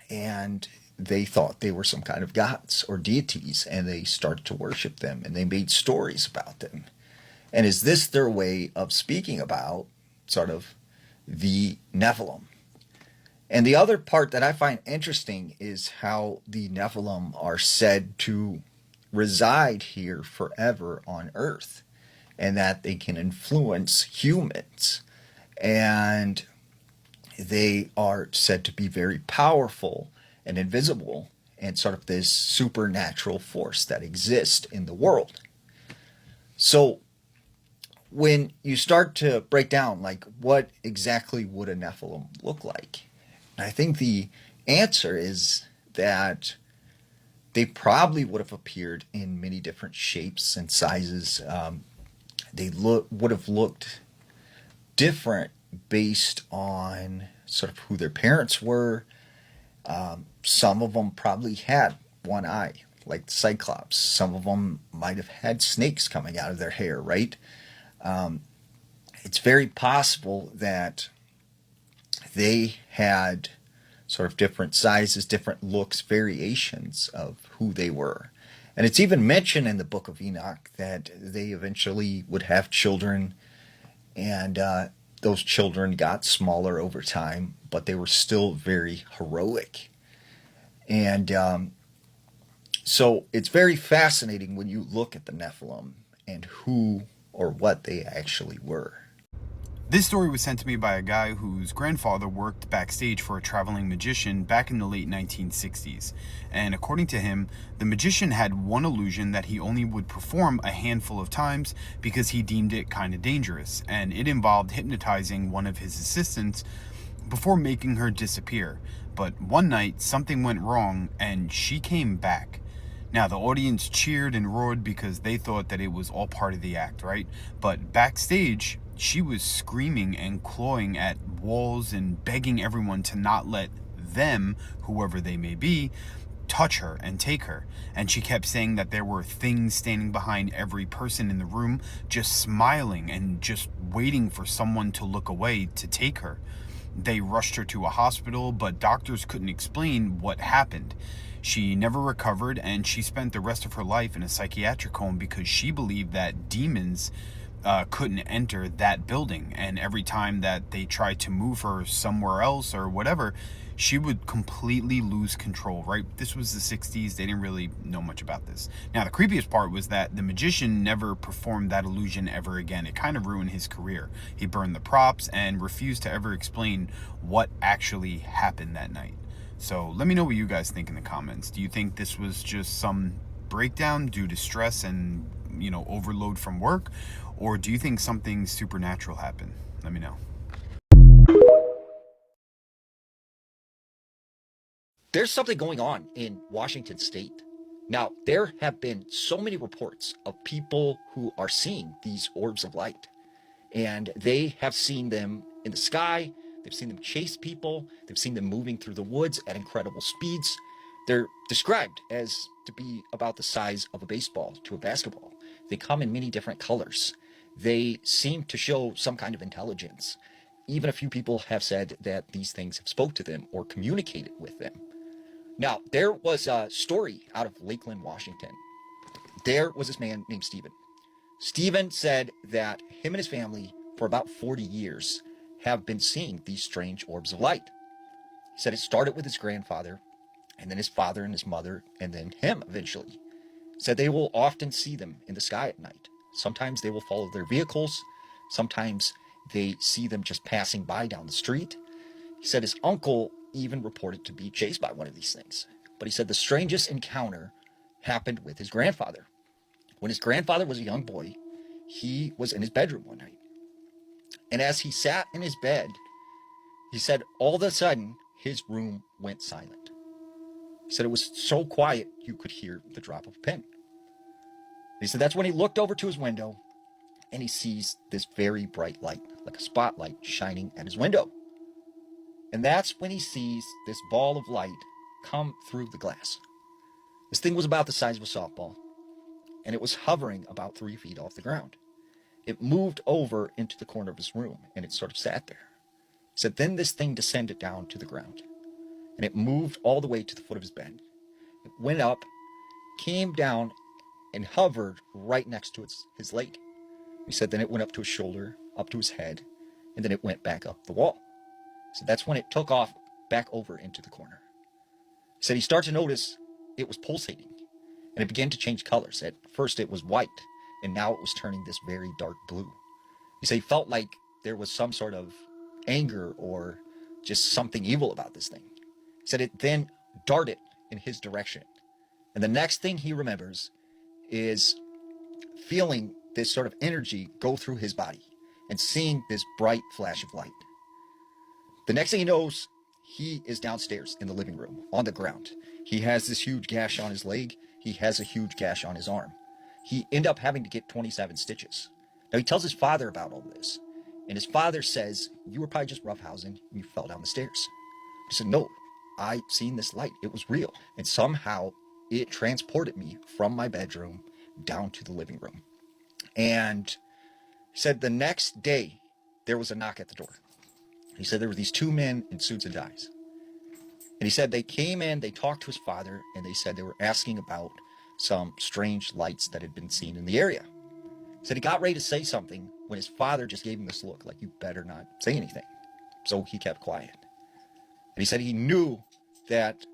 and they thought they were some kind of gods or deities, and they started to worship them, and they made stories about them. And is this their way of speaking about sort of the Nephilim? And the other part that I find interesting is how the Nephilim are said to reside here forever on Earth, and that they can influence humans. And they are said to be very powerful and invisible, and sort of this supernatural force that exists in the world. So when you start to break down, like, what exactly would a Nephilim look like? I think the answer is that they probably would have appeared in many different shapes and sizes. They would have looked different based on sort of who their parents were. Some of them probably had one eye, like the Cyclops. Some of them might have had snakes coming out of their hair, right? It's very possible that they had sort of different sizes, different looks, variations of who they were. And it's even mentioned in the book of Enoch that they eventually would have children, and those children got smaller over time, but they were still very heroic. And so it's very fascinating when you look at the Nephilim and who or what they actually were. This story was sent to me by a guy whose grandfather worked backstage for a traveling magician back in the late 1960s. And according to him, the magician had one illusion that he only would perform a handful of times because he deemed it kind of dangerous, and it involved hypnotizing one of his assistants before making her disappear. But one night, something went wrong and she came back. Now, the audience cheered and roared because they thought that it was all part of the act, right? But backstage, she was screaming and clawing at walls and begging everyone to not let them, whoever they may be, touch her and take her. And she kept saying that there were things standing behind every person in the room, just smiling and just waiting for someone to look away to take her. They rushed her to a hospital, but doctors couldn't explain what happened. She never recovered, and she spent the rest of her life in a psychiatric home because she believed that demons couldn't enter that building. And every time that they tried to move her somewhere else or whatever, she would completely lose control, right? This was the 60s. They didn't really know much about this. Now, the creepiest part was that the magician never performed that illusion ever again. It kind of ruined his career. He burned the props and refused to ever explain what actually happened that night. So let me know what you guys think in the comments. Do you think this was just some breakdown due to stress and, overload from work? Or do you think something supernatural happened? Let me know. There's something going on in Washington state. Now, there have been so many reports of people who are seeing these orbs of light, and they have seen them in the sky. They've seen them chase people. They've seen them moving through the woods at incredible speeds. They're described as to be about the size of a baseball to a basketball. They come in many different colors. They seem to show some kind of intelligence. Even a few people have said that these things have spoke to them or communicated with them. Now, there was a story out of Lakeland, Washington. There was this man named Stephen. Stephen said that him and his family, for about 40 years, have been seeing these strange orbs of light. He said it started with his grandfather, and then his father and his mother, and then him eventually. He said they will often see them in the sky at night. Sometimes they will follow their vehicles. Sometimes they see them just passing by down the street. He said his uncle even reported to be chased by one of these things. But he said the strangest encounter happened with his grandfather. When his grandfather was a young boy, he was in his bedroom one night. And as he sat in his bed, he said all of a sudden his room went silent. He said it was so quiet you could hear the drop of a pin. He said that's when he looked over to his window and he sees this very bright light, like a spotlight shining at his window. And that's when he sees this ball of light come through the glass. This thing was about the size of a softball, and it was hovering about 3 feet off the ground. It moved over into the corner of his room, and it sort of sat there. He said then this thing descended down to the ground, and it moved all the way to the foot of his bed. It went up, came down, and hovered right next to his leg. He said then it went up to his shoulder, up to his head, and then it went back up the wall. So that's when it took off back over into the corner. He said he started to notice it was pulsating, and it began to change colors. At first it was white, and now it was turning this very dark blue. He said he felt like there was some sort of anger or just something evil about this thing. He said it then darted in his direction. And the next thing he remembers is feeling this sort of energy go through his body and seeing this bright flash of light. The next thing he knows, he is downstairs in the living room on the ground. He has this huge gash on his leg. He has a huge gash on his arm. He ended up having to get 27 stitches. Now he tells his father about all this. And his father says, you were probably just roughhousing. You fell down the stairs. He said, no, I seen this light. It was real. And somehow it transported me from my bedroom down to the living room. And he said the next day there was a knock at the door. He said there were these two men in suits and ties. And he said they came in, they talked to his father, and they said they were asking about some strange lights that had been seen in the area. He said he got ready to say something when his father just gave him this look, like, you better not say anything. So he kept quiet. And he said he knew that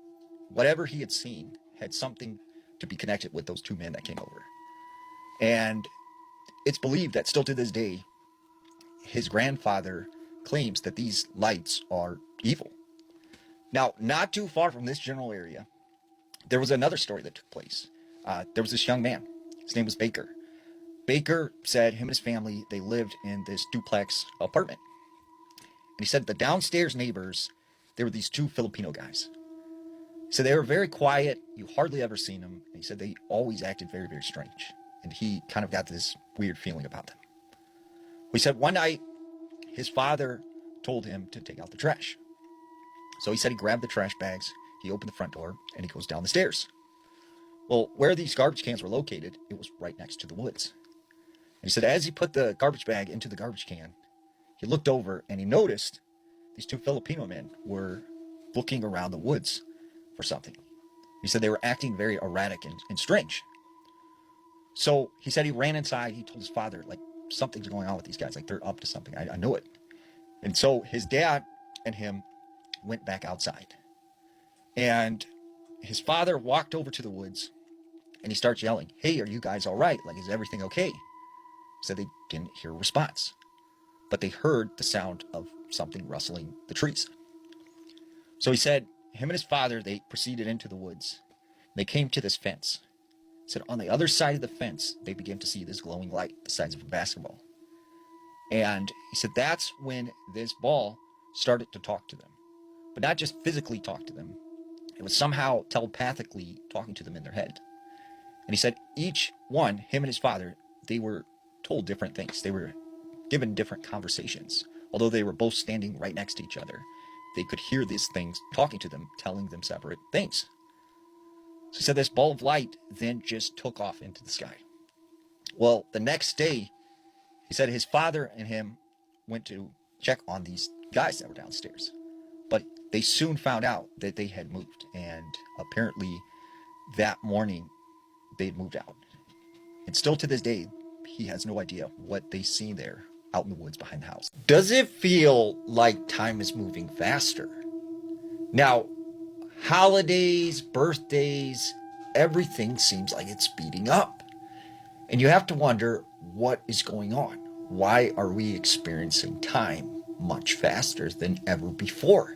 whatever he had seen had something to be connected with those two men that came over. And it's believed that still to this day, his grandfather claims that these lights are evil. Now, not too far from this general area, there was another story that took place. There was this young man. His name was Baker. Baker said him and his family, they lived in this duplex apartment. And he said the downstairs neighbors, there were these two Filipino guys. So they were very quiet. You hardly ever seen them. And he said they always acted very, very strange. And he kind of got this weird feeling about them. He said one night, his father told him to take out the trash. So he said he grabbed the trash bags, he opened the front door and he goes down the stairs. Well, where these garbage cans were located, it was right next to the woods. And he said as he put the garbage bag into the garbage can, he looked over and he noticed these two Filipino men were looking around the woods for something. He said they were acting very erratic and strange. So he said he ran inside. He told his father, like, something's going on with these guys. Like, they're up to something. I know it. And so his dad and him went back outside. And his father walked over to the woods and he starts yelling, "Hey, are you guys all right? Like, is everything okay?" He said they didn't hear a response, but they heard the sound of something rustling the trees. So he said him and his father, they proceeded into the woods. They came to this fence. He said on the other side of the fence, they began to see this glowing light the size of a basketball. And he said that's when this ball started to talk to them, but not just physically talk to them. It was somehow telepathically talking to them in their head. And he said each one, him and his father, they were told different things. They were given different conversations. Although they were both standing right next to each other, they could hear these things talking to them, telling them separate things. So he said this ball of light then just took off into the sky. Well, the next day, he said his father and him went to check on these guys that were downstairs. But they soon found out that they had moved. And apparently that morning, they'd moved out. And still to this day, he has no idea what they seen there out in the woods behind the house. Does it feel like time is moving faster? Now, holidays, birthdays, everything seems like it's speeding up. And you have to wonder what is going on. Why are we experiencing time much faster than ever before?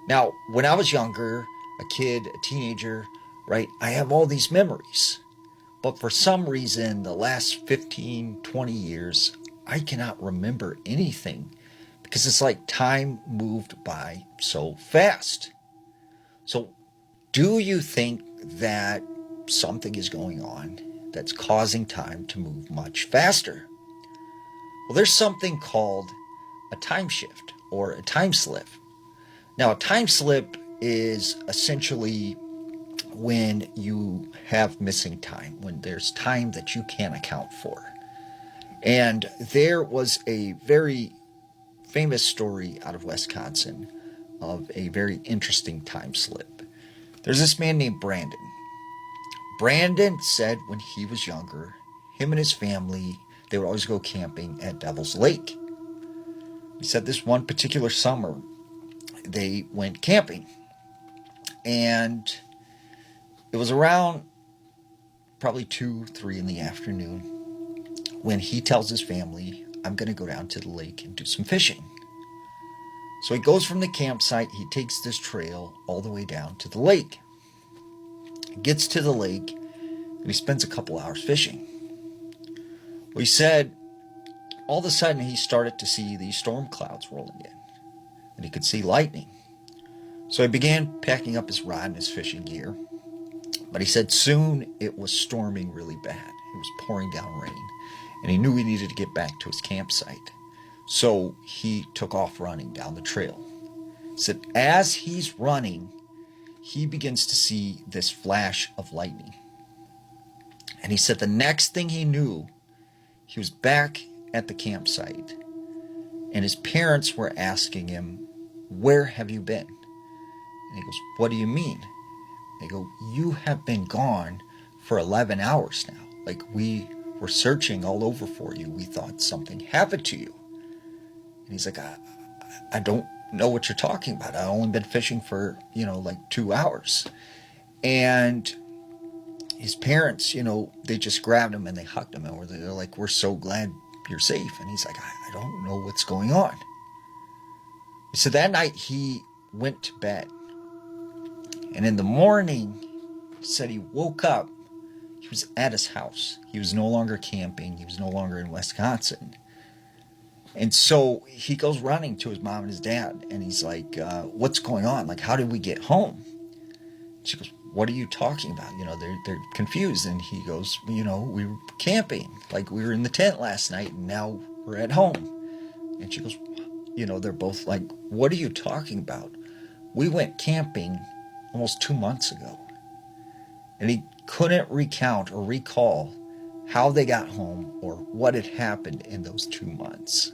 Now, when I was younger, a kid, a teenager, right, I have all these memories. But for some reason, the last 15, 20 years, I cannot remember anything because it's like time moved by so fast. So do you think that something is going on that's causing time to move much faster? Well, there's something called a time shift or a time slip. Now, a time slip is essentially when you have missing time, when there's time that you can't account for. And there was a very famous story out of Wisconsin of a very interesting time slip. There's this man named Brandon. Brandon said when he was younger, him and his family, they would always go camping at Devil's Lake. He said this one particular summer, they went camping. And it was around probably 2, 3 in the afternoon when he tells his family, I'm going to go down to the lake and do some fishing. So he goes from the campsite, he takes this trail all the way down to the lake. He gets to the lake, and he spends a couple hours fishing. Well, he said, all of a sudden he started to see these storm clouds rolling in, and he could see lightning. So he began packing up his rod and his fishing gear. But he said soon it was storming really bad. It was pouring down rain. And he knew he needed to get back to his campsite. So he took off running down the trail. He said as he's running, he begins to see this flash of lightning. And he said the next thing he knew, he was back at the campsite. And his parents were asking him, where have you been? And he goes, what do you mean? They go, you have been gone for 11 hours now. Like, we were searching all over for you. We thought something happened to you. And he's like, I don't know what you're talking about. I've only been fishing for, like 2 hours. And his parents, they just grabbed him and they hugged him. And they're like, we're so glad you're safe. And he's like, I don't know what's going on. So that night he went to bed. And in the morning, he said he woke up. He was at his house. He was no longer camping. He was no longer in Wisconsin. And so he goes running to his mom and his dad. And he's like, what's going on? Like, how did we get home? She goes, what are you talking about? They're confused. And he goes, we were camping. Like, we were in the tent last night and now we're at home. And she goes, they're both like, what are you talking about? We went camping almost 2 months ago. And he couldn't recount or recall how they got home or what had happened in those 2 months.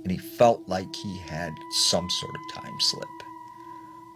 And he felt like he had some sort of time slip.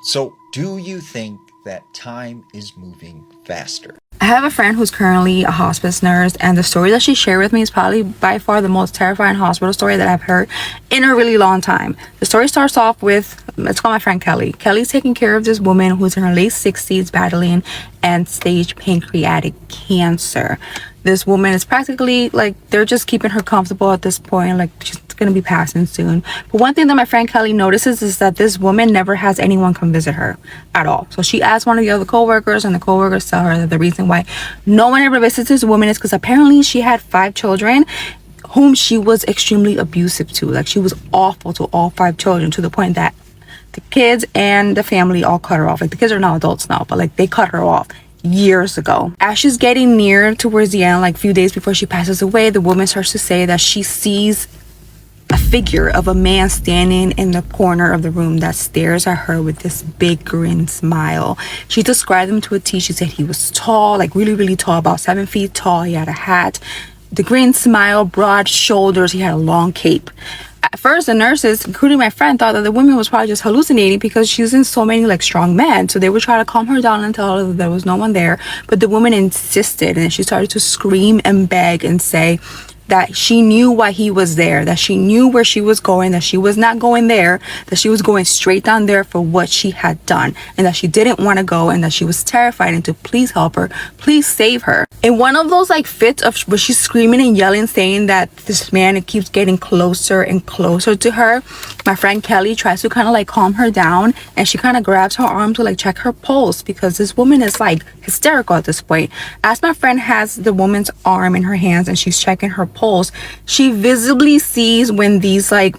So, do you think that time is moving faster? I have a friend who's currently a hospice nurse, and the story that she shared with me is probably by far the most terrifying hospital story that I've heard in a really long time. The story starts off with, let's call my friend Kelly. Kelly's taking care of this woman who's in her late 60s battling end-stage pancreatic cancer. This woman is practically like, they're just keeping her comfortable at this point, like she's gonna be passing soon. But one thing that my friend Kelly notices is that this woman never has anyone come visit her at all. So she asked one of the other co-workers, and the co-workers tell her that the reason why no one ever visits this woman is because apparently she had 5 children whom she was extremely abusive to. Like, she was awful to all 5 children, to the point that the kids and the family all cut her off. Like, the kids are now adults now, but like they cut her off years ago. As she's getting near towards the end, like a few days before she passes away, the woman starts to say that she sees a figure of a man standing in the corner of the room that stares at her with this big grin smile. She described him to a T. She said he was tall, like really, really tall, about 7 feet tall. He had a hat, the grin smile, broad shoulders. He had a long cape. At first, the nurses, including my friend, thought that the woman was probably just hallucinating because she's in so many like strong men. So they would try to calm her down and tell her that there was no one there. But the woman insisted, and she started to scream and beg and say that she knew why he was there, that she knew where she was going, that she was not going there, that she was going straight down there for what she had done, and that she didn't want to go, and that she was terrified, and to please help her, please save her. In one of those like fits of where she's screaming and yelling, saying that this man, it keeps getting closer and closer to her, my friend Kelly tries to kind of like calm her down, and she kind of grabs her arm to like check her pulse, because this woman is like hysterical at this point. As my friend has the woman's arm in her hands and she's checking her pulse, she visibly sees when these like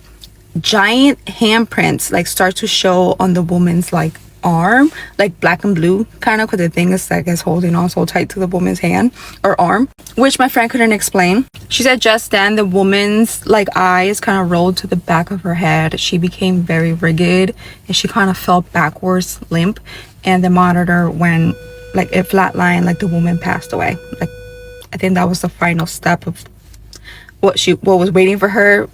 giant handprints like start to show on the woman's like arm, like black and blue kind of, because the thing is like is holding on so tight to the woman's hand or arm, which my friend couldn't explain. She said just then the woman's like eyes kind of rolled to the back of her head. She became very rigid and she kind of fell backwards limp, and the monitor went like it flatlined, like the woman passed away. Like, I think that was the final step of what was waiting for her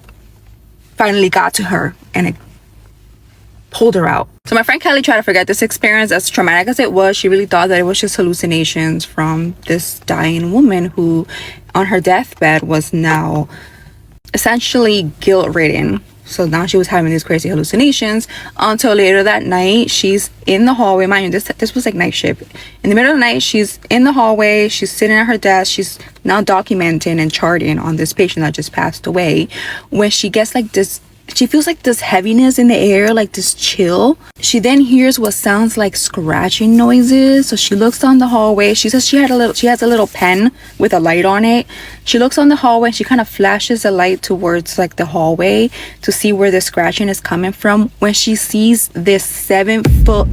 finally got to her, and it pulled her out. So my friend Kelly tried to forget this experience, as traumatic as it was. She really thought that it was just hallucinations from this dying woman who on her deathbed was now essentially guilt-ridden. So now she was having these crazy hallucinations until later that night. She's in the hallway. Mind you, this was like night shift. In the middle of the night, she's in the hallway. She's sitting at her desk. She's now documenting and charting on this patient that just passed away. When she gets like this, she feels like this heaviness in the air, like this chill. She then hears what sounds like scratching noises. So she looks down the hallway. She says she has a little pen with a light on it. She looks on the hallway and she kind of flashes the light towards like the hallway to see where the scratching is coming from, when she sees this 7-foot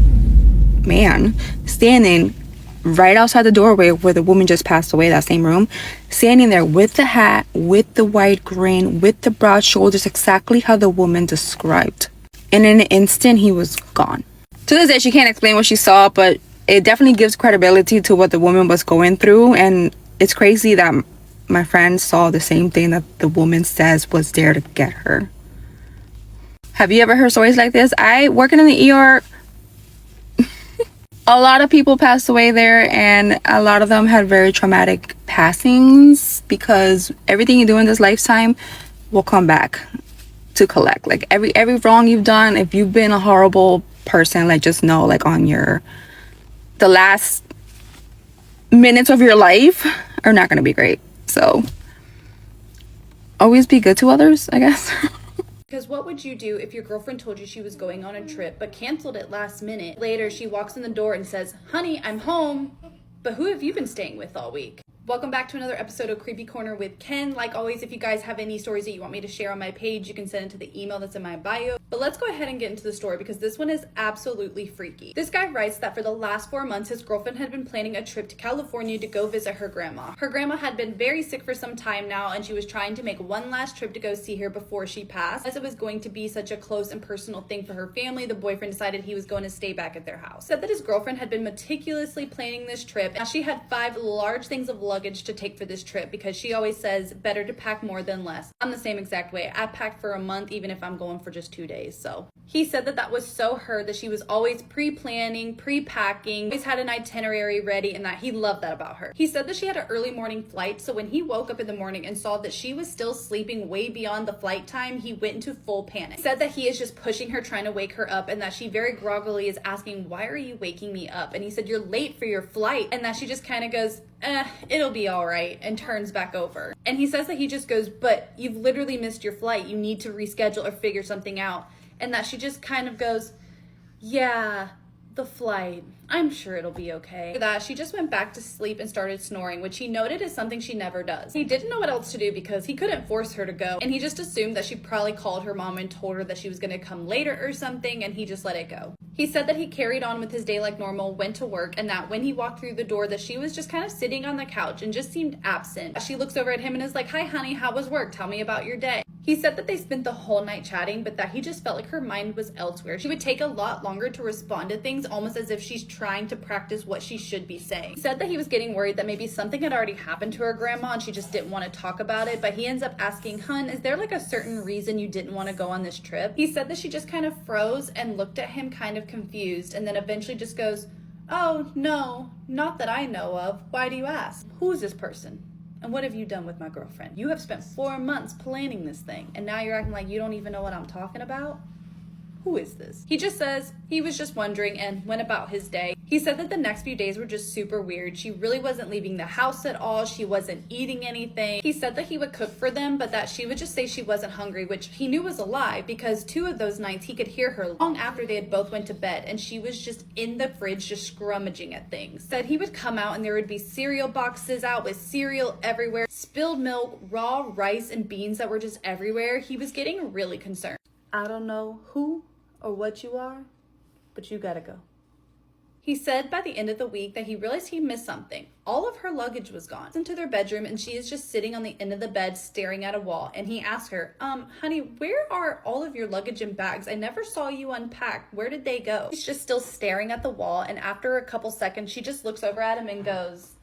man standing right outside the doorway where the woman just passed away, that same room, standing there with the hat, with the white grin, with the broad shoulders, exactly how the woman described. And in an instant, he was gone. To this day, she can't explain what she saw, but it definitely gives credibility to what the woman was going through. And it's crazy that my friend saw the same thing that the woman says was there to get her. Have you ever heard stories like this? Working in the ER, a lot of people passed away there, and a lot of them had very traumatic passings, because everything you do in this lifetime will come back to collect. Like every wrong you've done, if you've been a horrible person, like just know, like on the last minutes of your life are not going to be great. So always be good to others, I guess. Because what would you do if your girlfriend told you she was going on a trip but canceled it last minute? Later, she walks in the door and says, "Honey, I'm home." But who have you been staying with all week? Welcome back to another episode of Creepy Corner with Ken. Like always, if you guys have any stories that you want me to share on my page, you can send it to the email that's in my bio. But let's go ahead and get into the story because this one is absolutely freaky. This guy writes that for the last 4 months, his girlfriend had been planning a trip to California to go visit her grandma. Her grandma had been very sick for some time now, and she was trying to make one last trip to go see her before she passed. As it was going to be such a close and personal thing for her family, the boyfriend decided he was going to stay back at their house. Said that his girlfriend had been meticulously planning this trip, and she had 5 large things of luggage to take for this trip because she always says better to pack more than less. I'm the same exact way. I pack for a month even if I'm going for just 2 days. So he said that was so her, that she was always pre-planning, pre-packing, always had an itinerary ready, and that he loved that about her. He said that she had an early morning flight, so when he woke up in the morning and saw that she was still sleeping way beyond the flight time, he went into full panic. He said that he is just pushing her, trying to wake her up, and that she very groggily is asking, "Why are you waking me up?" And he said, "You're late for your flight," and that she just kind of goes, it'll be all right, and turns back over. And he says that he just goes, "But you've literally missed your flight. You need to reschedule or figure something out." And that she just kind of goes, "Yeah, the flight. I'm sure it'll be okay." After that, she just went back to sleep and started snoring, which he noted is something she never does. He didn't know what else to do because he couldn't force her to go, and he just assumed that she probably called her mom and told her that she was going to come later or something, and he just let it go. He said that he carried on with his day like normal, went to work, and that when he walked through the door that she was just kind of sitting on the couch and just seemed absent. She looks over at him and is like, "Hi honey, how was work? Tell me about your day." He said that they spent the whole night chatting, but that he just felt like her mind was elsewhere. She would take a lot longer to respond to things, almost as if she's trying to practice what she should be saying. He said that he was getting worried that maybe something had already happened to her grandma and she just didn't want to talk about it, but he ends up asking, "Hun, is there like a certain reason you didn't want to go on this trip?" He said that she just kind of froze and looked at him kind of confused, and then eventually just goes, "Oh, no, not that I know of. Why do you ask? Who is this person? And what have you done with my girlfriend? You have spent 4 months planning this thing, and now you're acting like you don't even know what I'm talking about? Who is this?" He just says he was just wondering and went about his day. He said that the next few days were just super weird. She really wasn't leaving the house at all. She wasn't eating anything. He said that he would cook for them, but that she would just say she wasn't hungry, which he knew was a lie because 2 of those nights he could hear her long after they had both went to bed, and she was just in the fridge just scrummaging at things. Said he would come out and there would be cereal boxes out with cereal everywhere, spilled milk, raw rice, and beans that were just everywhere. He was getting really concerned. "I don't know who or what you are, but you gotta go." He said by the end of the week that he realized he missed something. All of her luggage was gone. Into their bedroom, and she is just sitting on the end of the bed staring at a wall, and he asked her, honey, where are all of your luggage and bags? I never saw you unpack. Where did they go?" She's just still staring at the wall, and after a couple seconds she just looks over at him and goes,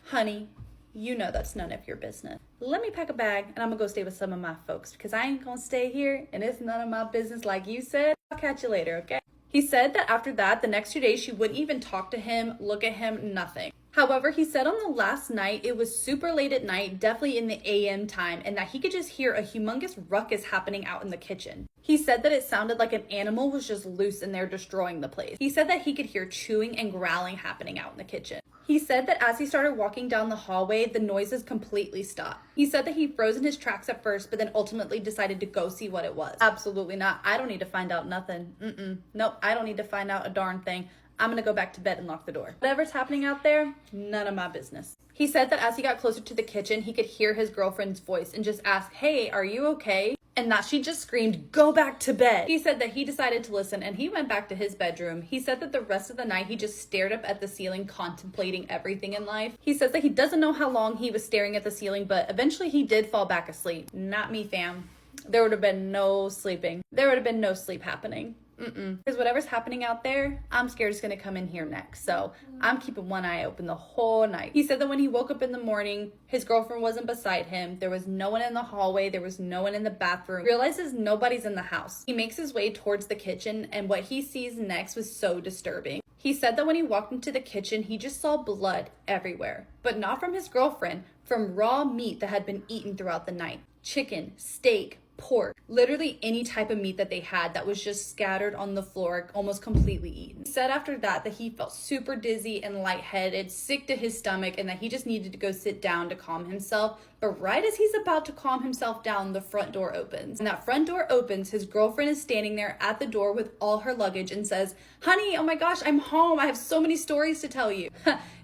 "Honey, you know that's none of your business. Let me pack a bag and I'm gonna go stay with some of my folks because I ain't gonna stay here and it's none of my business like you said. I'll catch you later, okay?" He said that after that, the next 2 days, she wouldn't even talk to him, look at him, nothing. However, he said on the last night, it was super late at night, definitely in the AM time, and that he could just hear a humongous ruckus happening out in the kitchen. He said that it sounded like an animal was just loose in there destroying the place. He said that he could hear chewing and growling happening out in the kitchen. He said that as he started walking down the hallway, the noises completely stopped. He said that he froze in his tracks at first, but then ultimately decided to go see what it was. Absolutely not. I don't need to find out nothing. Nope, I don't need to find out a darn thing. I'm gonna go back to bed and lock the door. Whatever's happening out there, none of my business. He said that as he got closer to the kitchen, he could hear his girlfriend's voice and just ask, "Hey, are you okay?" And that she just screamed, "Go back to bed." He said that he decided to listen and he went back to his bedroom. He said that the rest of the night he just stared up at the ceiling, contemplating everything in life. He says that he doesn't know how long he was staring at the ceiling, but eventually he did fall back asleep. Not me, fam. There would have been no sleeping. There would have been no sleep happening. Because whatever's happening out there, I'm scared it's going to come in here next. So I'm keeping one eye open the whole night. He said that when he woke up in the morning, his girlfriend wasn't beside him. There was no one in the hallway. There was no one in the bathroom. He realizes nobody's in the house. He makes his way towards the kitchen, and what he sees next was so disturbing. He said that when he walked into the kitchen, he just saw blood everywhere. But not from his girlfriend, from raw meat that had been eaten throughout the night. Chicken, steak, pork, literally any type of meat that they had that was just scattered on the floor, almost completely eaten. He said after that he felt super dizzy and lightheaded, sick to his stomach, and that he just needed to go sit down to calm himself. But right as he's about to calm himself down, the front door opens. And that front door opens, his girlfriend is standing there at the door with all her luggage and says, "Honey, oh my gosh, I'm home. I have so many stories to tell you."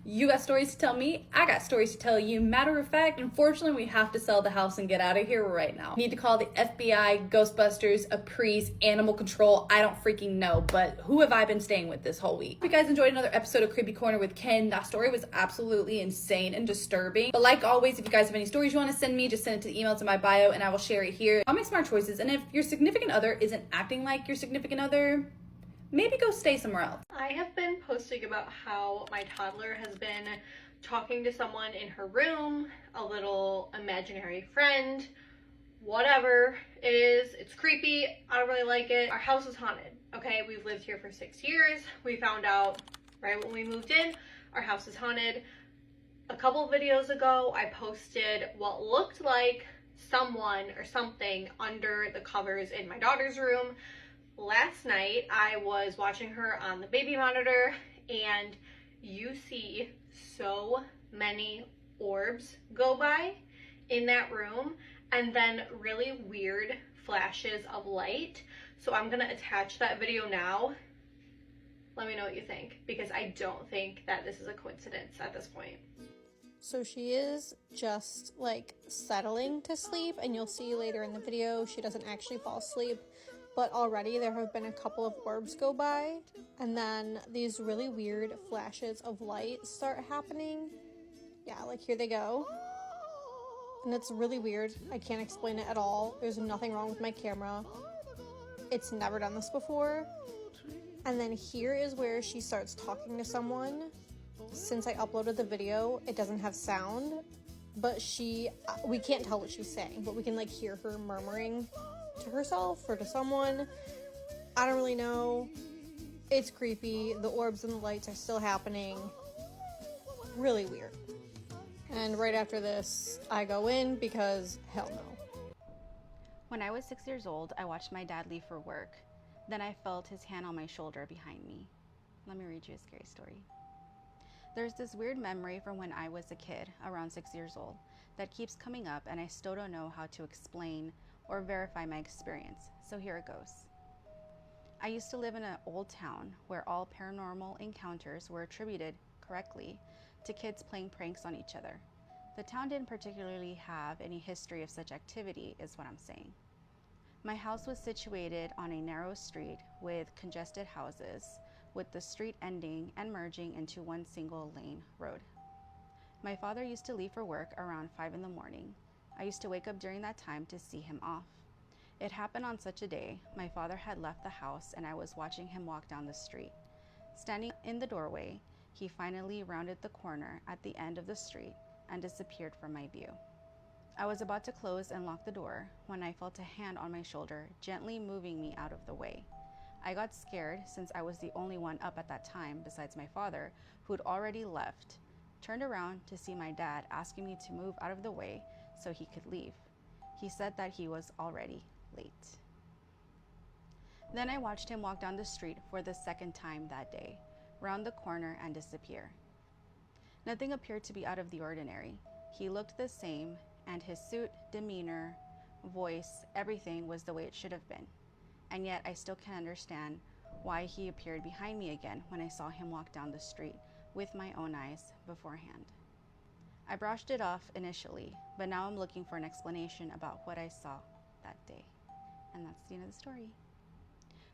You got stories to tell me, I got stories to tell you. Matter of fact, unfortunately, we have to sell the house and get out of here right now. Need to call the FBI, Ghostbusters, a priest, animal control, I don't freaking know, but who have I been staying with this whole week? If you guys enjoyed another episode of Creepy Corner with Ken, that story was absolutely insane and disturbing. But like always, if you guys have any stories you want to send me, just send it to the email to my bio and I will share it here. I'll make smart choices, and if your significant other isn't acting like your significant other, maybe go stay somewhere else. I have been posting about how my toddler has been talking to someone in her room, a little imaginary friend, whatever it is. It's creepy. I don't really like it. Our house is haunted, okay? We've lived here for 6 years. We found out right when we moved in, our house is haunted. A couple of videos ago, I posted what looked like someone or something under the covers in my daughter's room. Last night, I was watching her on the baby monitor, and you see so many orbs go by in that room, and then really weird flashes of light. So I'm gonna attach that video now. Let me know what you think, because I don't think that this is a coincidence at this point. So she is just like settling to sleep, and you'll see later in the video she doesn't actually fall asleep, but already there have been a couple of orbs go by, and then these really weird flashes of light start happening. Yeah, like here they go. And it's really weird. I can't explain it at all. There's nothing wrong with my camera. It's never done this before. And then here is where she starts talking to someone. Since I uploaded the video, it doesn't have sound, but we can't tell what she's saying, but we can like hear her murmuring to herself or to someone. I don't really know. It's creepy. The orbs and the lights are still happening. Really weird. And right after this, I go in because hell no. When I was 6 years old, I watched my dad leave for work. Then I felt his hand on my shoulder behind me. Let me read you a scary story. There's this weird memory from when I was a kid, around 6 years old, that keeps coming up, and I still don't know how to explain or verify my experience, so here it goes. I used to live in an old town where all paranormal encounters were attributed correctly to kids playing pranks on each other. The town didn't particularly have any history of such activity, is what I'm saying. My house was situated on a narrow street with congested houses, with the street ending and merging into one single lane road. My father used to leave for work around 5 in the morning. I used to wake up during that time to see him off. It happened on such a day, my father had left the house and I was watching him walk down the street. Standing in the doorway, he finally rounded the corner at the end of the street and disappeared from my view. I was about to close and lock the door when I felt a hand on my shoulder gently moving me out of the way. I got scared since I was the only one up at that time besides my father, who'd already left. Turned around to see my dad asking me to move out of the way so he could leave. He said that he was already late. Then I watched him walk down the street for the second time that day, round the corner and disappear. Nothing appeared to be out of the ordinary. He looked the same, and his suit, demeanor, voice, everything was the way it should have been. And yet I still can't understand why he appeared behind me again when I saw him walk down the street with my own eyes beforehand. I brushed it off initially, but now I'm looking for an explanation about what I saw that day. And that's the end of the story.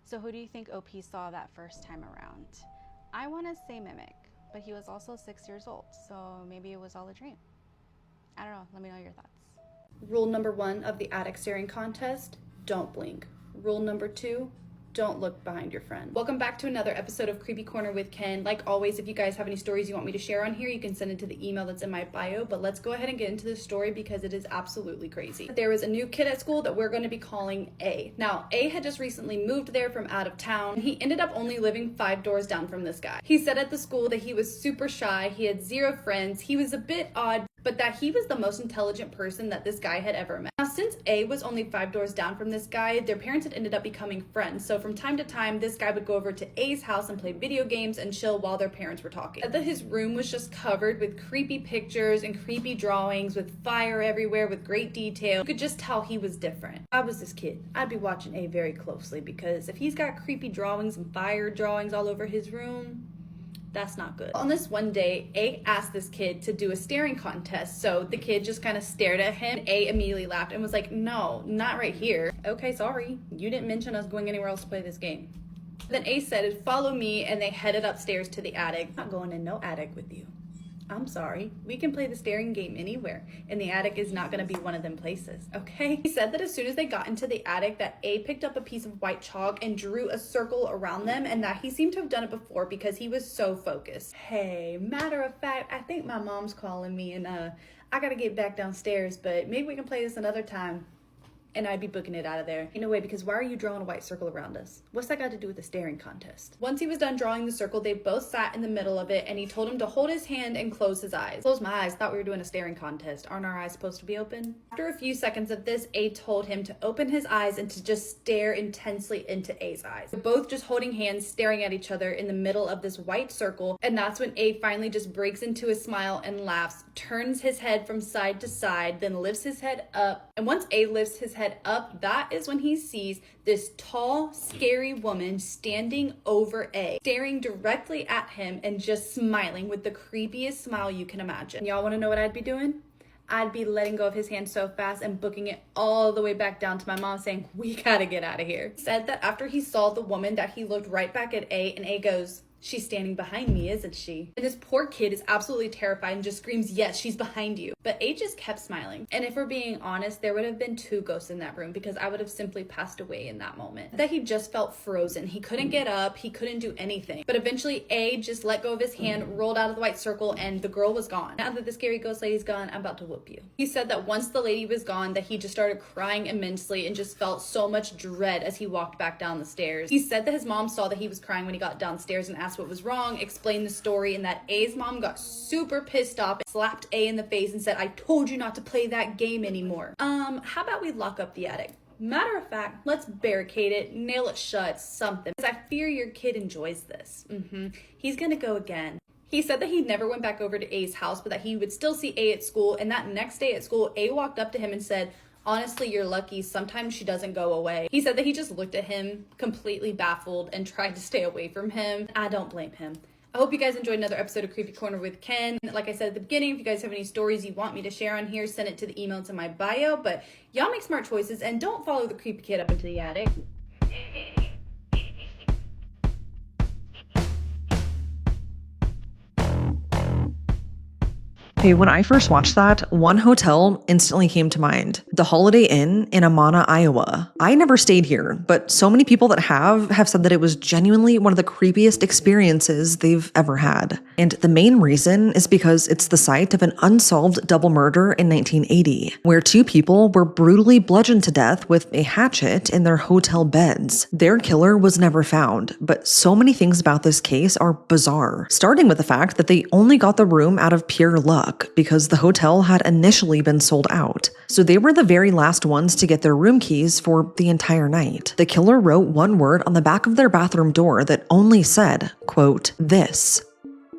So who do you think OP saw that first time around? I want to say Mimic, but he was also 6 years old, so maybe it was all a dream. I don't know, let me know your thoughts. Rule number 1 of the attic staring contest, don't blink. Rule number 2, don't look behind your friend. Welcome back to another episode of Creepy Corner with Ken. Like always, if you guys have any stories you want me to share on here, you can send it to the email that's in my bio, but let's go ahead and get into this story because it is absolutely crazy. There was a new kid at school that we're going to be calling A. Now, A had just recently moved there from out of town. He ended up only living 5 doors down from this guy. He said at the school that he was super shy, he had 0 friends, he was a bit odd, but that he was the most intelligent person that this guy had ever met. Now, since A was only 5 doors down from this guy, their parents had ended up becoming friends. So from time to time, this guy would go over to A's house and play video games and chill while their parents were talking. That his room was just covered with creepy pictures and creepy drawings with fire everywhere with great detail. You could just tell he was different. If I was this kid, I'd be watching A very closely because if he's got creepy drawings and fire drawings all over his room, That's not good. On this one day, A asked this kid to do a staring contest. So the kid just kind of stared at him. A immediately laughed and was like, no, not right here. Okay, sorry. You didn't mention us going anywhere else to play this game. Then A said, follow me, and they headed upstairs to the attic. I'm not going in no attic with you. I'm sorry, we can play the staring game anywhere, and the attic is not going to be one of them places, okay? He said that as soon as they got into the attic, that A picked up a piece of white chalk and drew a circle around them, and that he seemed to have done it before because he was so focused. Hey, matter of fact, I think my mom's calling me, and I gotta get back downstairs, but maybe we can play this another time. And I'd be booking it out of there. In a way, because why are you drawing a white circle around us? What's that got to do with the staring contest? Once he was done drawing the circle, they both sat in the middle of it, and he told him to hold his hand and close his eyes. Close my eyes, thought we were doing a staring contest. Aren't our eyes supposed to be open? After a few seconds of this, A told him to open his eyes and to just stare intensely into A's eyes. They're both just holding hands, staring at each other in the middle of this white circle, and that's when A finally just breaks into a smile and laughs, turns his head from side to side, then lifts his head up, and once A lifts his head up, that is when he sees this tall, scary woman standing over A, staring directly at him and just smiling with the creepiest smile you can imagine. Y'all want to know what I'd be doing? I'd be letting go of his hand so fast and booking it all the way back down to my mom, saying, we gotta get out of here. He said that after he saw the woman that he looked right back at A, and A goes, she's standing behind me, isn't she? And this poor kid is absolutely terrified and just screams, yes, she's behind you. But A just kept smiling. And if we're being honest, there would have been 2 ghosts in that room because I would have simply passed away in that moment. That he just felt frozen. He couldn't get up. He couldn't do anything. But eventually A just let go of his hand, rolled out of the white circle, and the girl was gone. Now that the scary ghost lady's gone, I'm about to whoop you. He said that once the lady was gone, that he just started crying immensely and just felt so much dread as he walked back down the stairs. He said that his mom saw that he was crying when he got downstairs and asked what was wrong, explained the story, and that A's mom got super pissed off and slapped A in the face and said, I told you not to play that game anymore. How about we lock up the attic? Matter of fact, let's barricade it, nail it shut, something. Because I fear your kid enjoys this. He's gonna go again. He said that he never went back over to A's house, but that he would still see A at school, and that next day at school, A walked up to him and said, honestly, you're lucky. Sometimes she doesn't go away. He said that he just looked at him completely baffled and tried to stay away from him. I don't blame him. I hope you guys enjoyed another episode of Creepy Corner with Ken. Like I said at the beginning, if you guys have any stories you want me to share on here, send it to the email in my bio. But y'all make smart choices and don't follow the creepy kid up into the attic. Hey, when I first watched that, one hotel instantly came to mind. The Holiday Inn in Amana, Iowa. I never stayed here, but so many people that have said that it was genuinely one of the creepiest experiences they've ever had. And the main reason is because it's the site of an unsolved double murder in 1980, where 2 people were brutally bludgeoned to death with a hatchet in their hotel beds. Their killer was never found, but so many things about this case are bizarre, starting with the fact that they only got the room out of pure luck because the hotel had initially been sold out. So they were the very last ones to get their room keys for the entire night. The killer wrote one word on the back of their bathroom door that only said, quote, "this."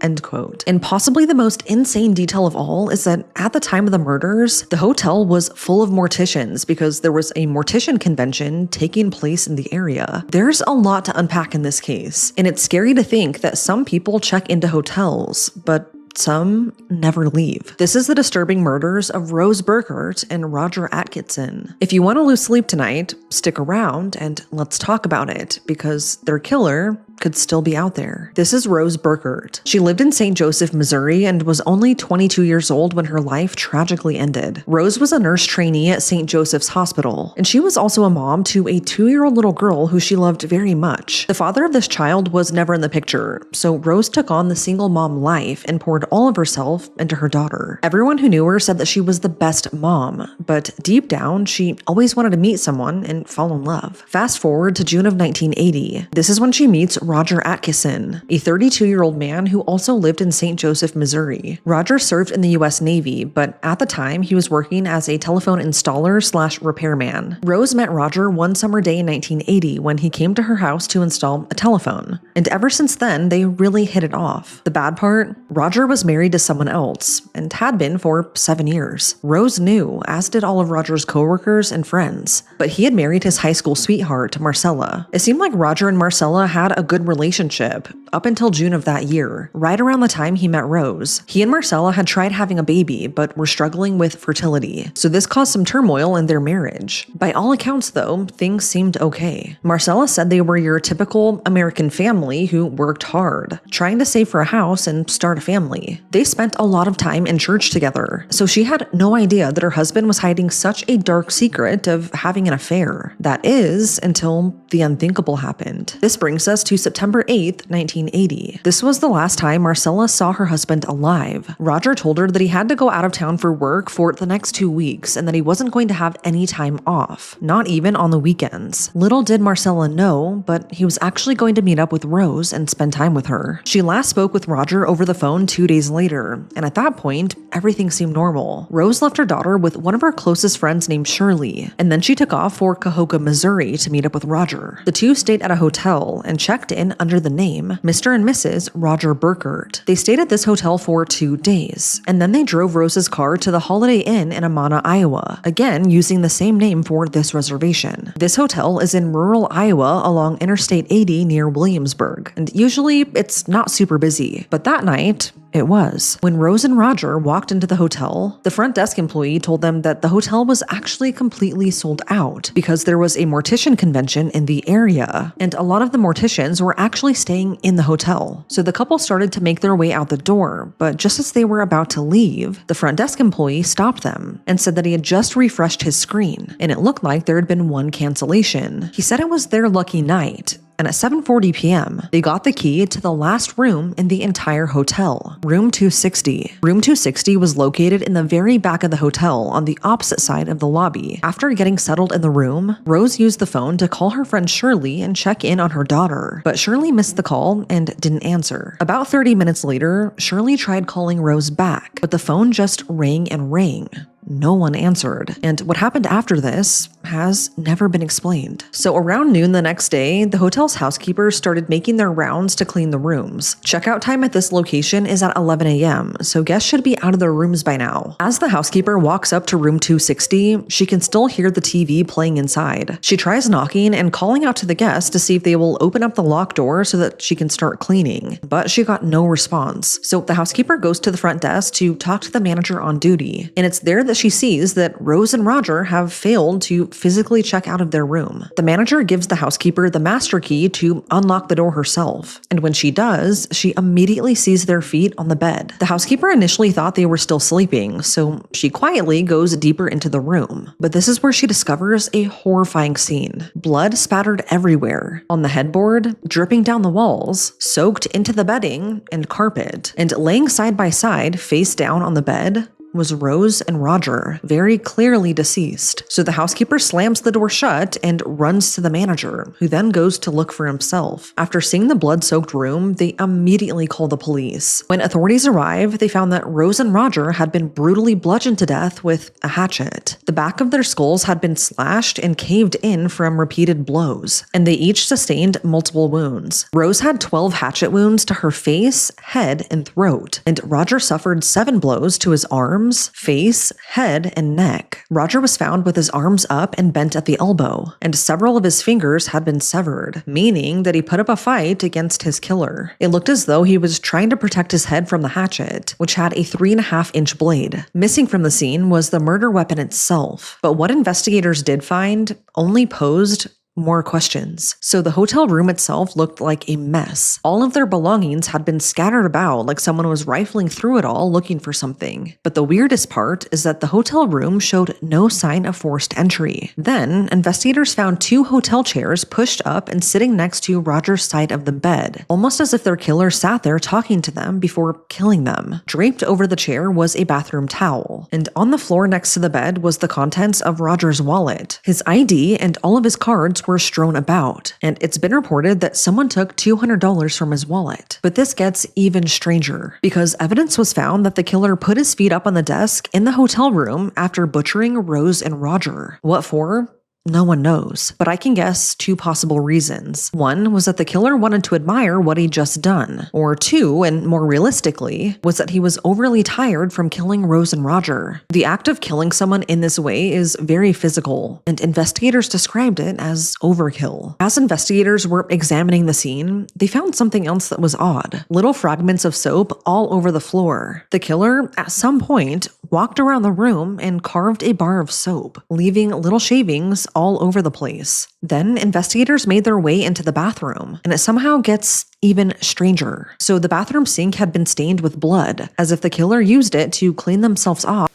End quote. And possibly the most insane detail of all is that at the time of the murders, the hotel was full of morticians because there was a mortician convention taking place in the area. There's a lot to unpack in this case, and it's scary to think that some people check into hotels, but some never leave. This is the disturbing murders of Rose Burkert and Roger Atkinson. If you want to lose sleep tonight, stick around and let's talk about it, because their killer could still be out there. This is Rose Burkert. She lived in St. Joseph, Missouri, and was only 22 years old when her life tragically ended. Rose was a nurse trainee at St. Joseph's Hospital, and she was also a mom to a 2-year-old little girl who she loved very much. The father of this child was never in the picture, so Rose took on the single mom life and poured all of herself into her daughter. Everyone who knew her said that she was the best mom, but deep down, she always wanted to meet someone and fall in love. Fast forward to June of 1980. This is when she meets Roger Atkinson, a 32-year-old man who also lived in St. Joseph, Missouri. Roger served in the U.S. Navy, but at the time, he was working as a telephone installer/repairman. Rose met Roger one summer day in 1980 when he came to her house to install a telephone. And ever since then, they really hit it off. The bad part? Roger was married to someone else, and had been for 7 years. Rose knew, as did all of Roger's coworkers and friends, but he had married his high school sweetheart, Marcella. It seemed like Roger and Marcella had a good good relationship up until June of that year, right around the time he met Rose. He and Marcella had tried having a baby, but were struggling with fertility, so this caused some turmoil in their marriage. By all accounts, though, things seemed okay. Marcella said they were your typical American family who worked hard, trying to save for a house and start a family. They spent a lot of time in church together, so she had no idea that her husband was hiding such a dark secret of having an affair. That is, until the unthinkable happened. This brings us to September 8th, 1980. This was the last time Marcella saw her husband alive. Roger told her that he had to go out of town for work for the next 2 weeks and that he wasn't going to have any time off, not even on the weekends. Little did Marcella know, but he was actually going to meet up with Rose and spend time with her. She last spoke with Roger over the phone 2 days later, and at that point, everything seemed normal. Rose left her daughter with one of her closest friends named Shirley, and then she took off for Cahoga, Missouri to meet up with Roger. The two stayed at a hotel and checked in under the name Mr. and Mrs. Roger Burkert. They stayed at this hotel for 2 days, and then they drove Rose's car to the Holiday Inn in Amana, Iowa, again using the same name for this reservation. This hotel is in rural Iowa along Interstate 80 near Williamsburg, and usually it's not super busy, but that night, it was. When Rose and Roger walked into the hotel, the front desk employee told them that the hotel was actually completely sold out because there was a mortician convention in the area, and a lot of the morticians were actually staying in the hotel. So the couple started to make their way out the door, but just as they were about to leave, the front desk employee stopped them and said that he had just refreshed his screen, and it looked like there had been one cancellation. He said it was their lucky night, and at 7:40 p.m., they got the key to the last room in the entire hotel, room 260. Room 260 was located in the very back of the hotel on the opposite side of the lobby. After getting settled in the room, Rose used the phone to call her friend Shirley and check in on her daughter, but Shirley missed the call and didn't answer. About 30 minutes later, Shirley tried calling Rose back, but the phone just rang and rang. No one answered, and what happened after this has never been explained. So around noon the next day, the hotel's housekeepers started making their rounds to clean the rooms. Checkout time at this location is at 11 a.m., so guests should be out of their rooms by now. As the housekeeper walks up to room 260, she can still hear the TV playing inside. She tries knocking and calling out to the guests to see if they will open up the locked door so that she can start cleaning, but she got no response. So the housekeeper goes to the front desk to talk to the manager on duty, and it's there that she sees that Rose and Roger have failed to physically check out of their room. The manager gives the housekeeper the master key to unlock the door herself, and when she does, she immediately sees their feet on the bed. The housekeeper initially thought they were still sleeping, so she quietly goes deeper into the room. But this is where she discovers a horrifying scene. Blood spattered everywhere, on the headboard, dripping down the walls, soaked into the bedding and carpet, and laying side by side, face down on the bed, was Rose and Roger, very clearly deceased. So the housekeeper slams the door shut and runs to the manager, who then goes to look for himself. After seeing the blood-soaked room, they immediately call the police. When authorities arrive, they found that Rose and Roger had been brutally bludgeoned to death with a hatchet. The back of their skulls had been slashed and caved in from repeated blows, and they each sustained multiple wounds. Rose had 12 hatchet wounds to her face, head, and throat, and Roger suffered 7 blows to his arms, face, head, and neck. Roger was found with his arms up and bent at the elbow, and several of his fingers had been severed, meaning that he put up a fight against his killer. It looked as though he was trying to protect his head from the hatchet, which had a 3.5-inch blade. Missing from the scene was the murder weapon itself, but what investigators did find only posed more questions. So the hotel room itself looked like a mess. All of their belongings had been scattered about like someone was rifling through it all looking for something. But the weirdest part is that the hotel room showed no sign of forced entry. Then, investigators found 2 hotel chairs pushed up and sitting next to Roger's side of the bed, almost as if their killer sat there talking to them before killing them. Draped over the chair was a bathroom towel, and on the floor next to the bed was the contents of Roger's wallet. His ID and all of his cards were strewn about, and it's been reported that someone took $200 from his wallet. But this gets even stranger, because evidence was found that the killer put his feet up on the desk in the hotel room after butchering Rose and Roger. What for? No one knows, but I can guess 2 possible reasons. One was that the killer wanted to admire what he'd just done, or 2, and more realistically, was that he was overly tired from killing Rose and Roger. The act of killing someone in this way is very physical, and investigators described it as overkill. As investigators were examining the scene, they found something else that was odd. Little fragments of soap all over the floor. The killer, at some point, walked around the room and carved a bar of soap, leaving little shavings all over the place. Then investigators made their way into the bathroom, and it somehow gets even stranger. So the bathroom sink had been stained with blood, as if the killer used it to clean themselves off.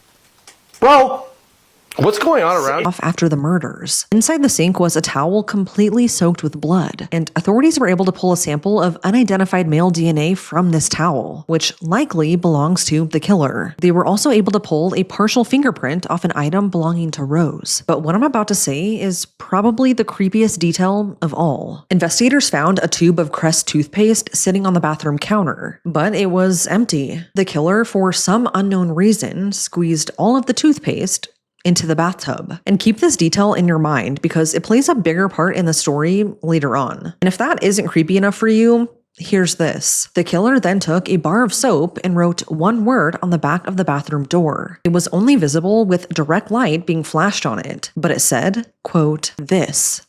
Bro! What's going on around? After the murders. Inside the sink was a towel completely soaked with blood, and authorities were able to pull a sample of unidentified male DNA from this towel, which likely belongs to the killer. They were also able to pull a partial fingerprint off an item belonging to Rose. But what I'm about to say is probably the creepiest detail of all. Investigators found a tube of Crest toothpaste sitting on the bathroom counter, but it was empty. The killer, for some unknown reason, squeezed all of the toothpaste into the bathtub. And keep this detail in your mind because it plays a bigger part in the story later on. And if that isn't creepy enough for you, here's this. The killer then took a bar of soap and wrote one word on the back of the bathroom door. It was only visible with direct light being flashed on it, but it said, quote, "This."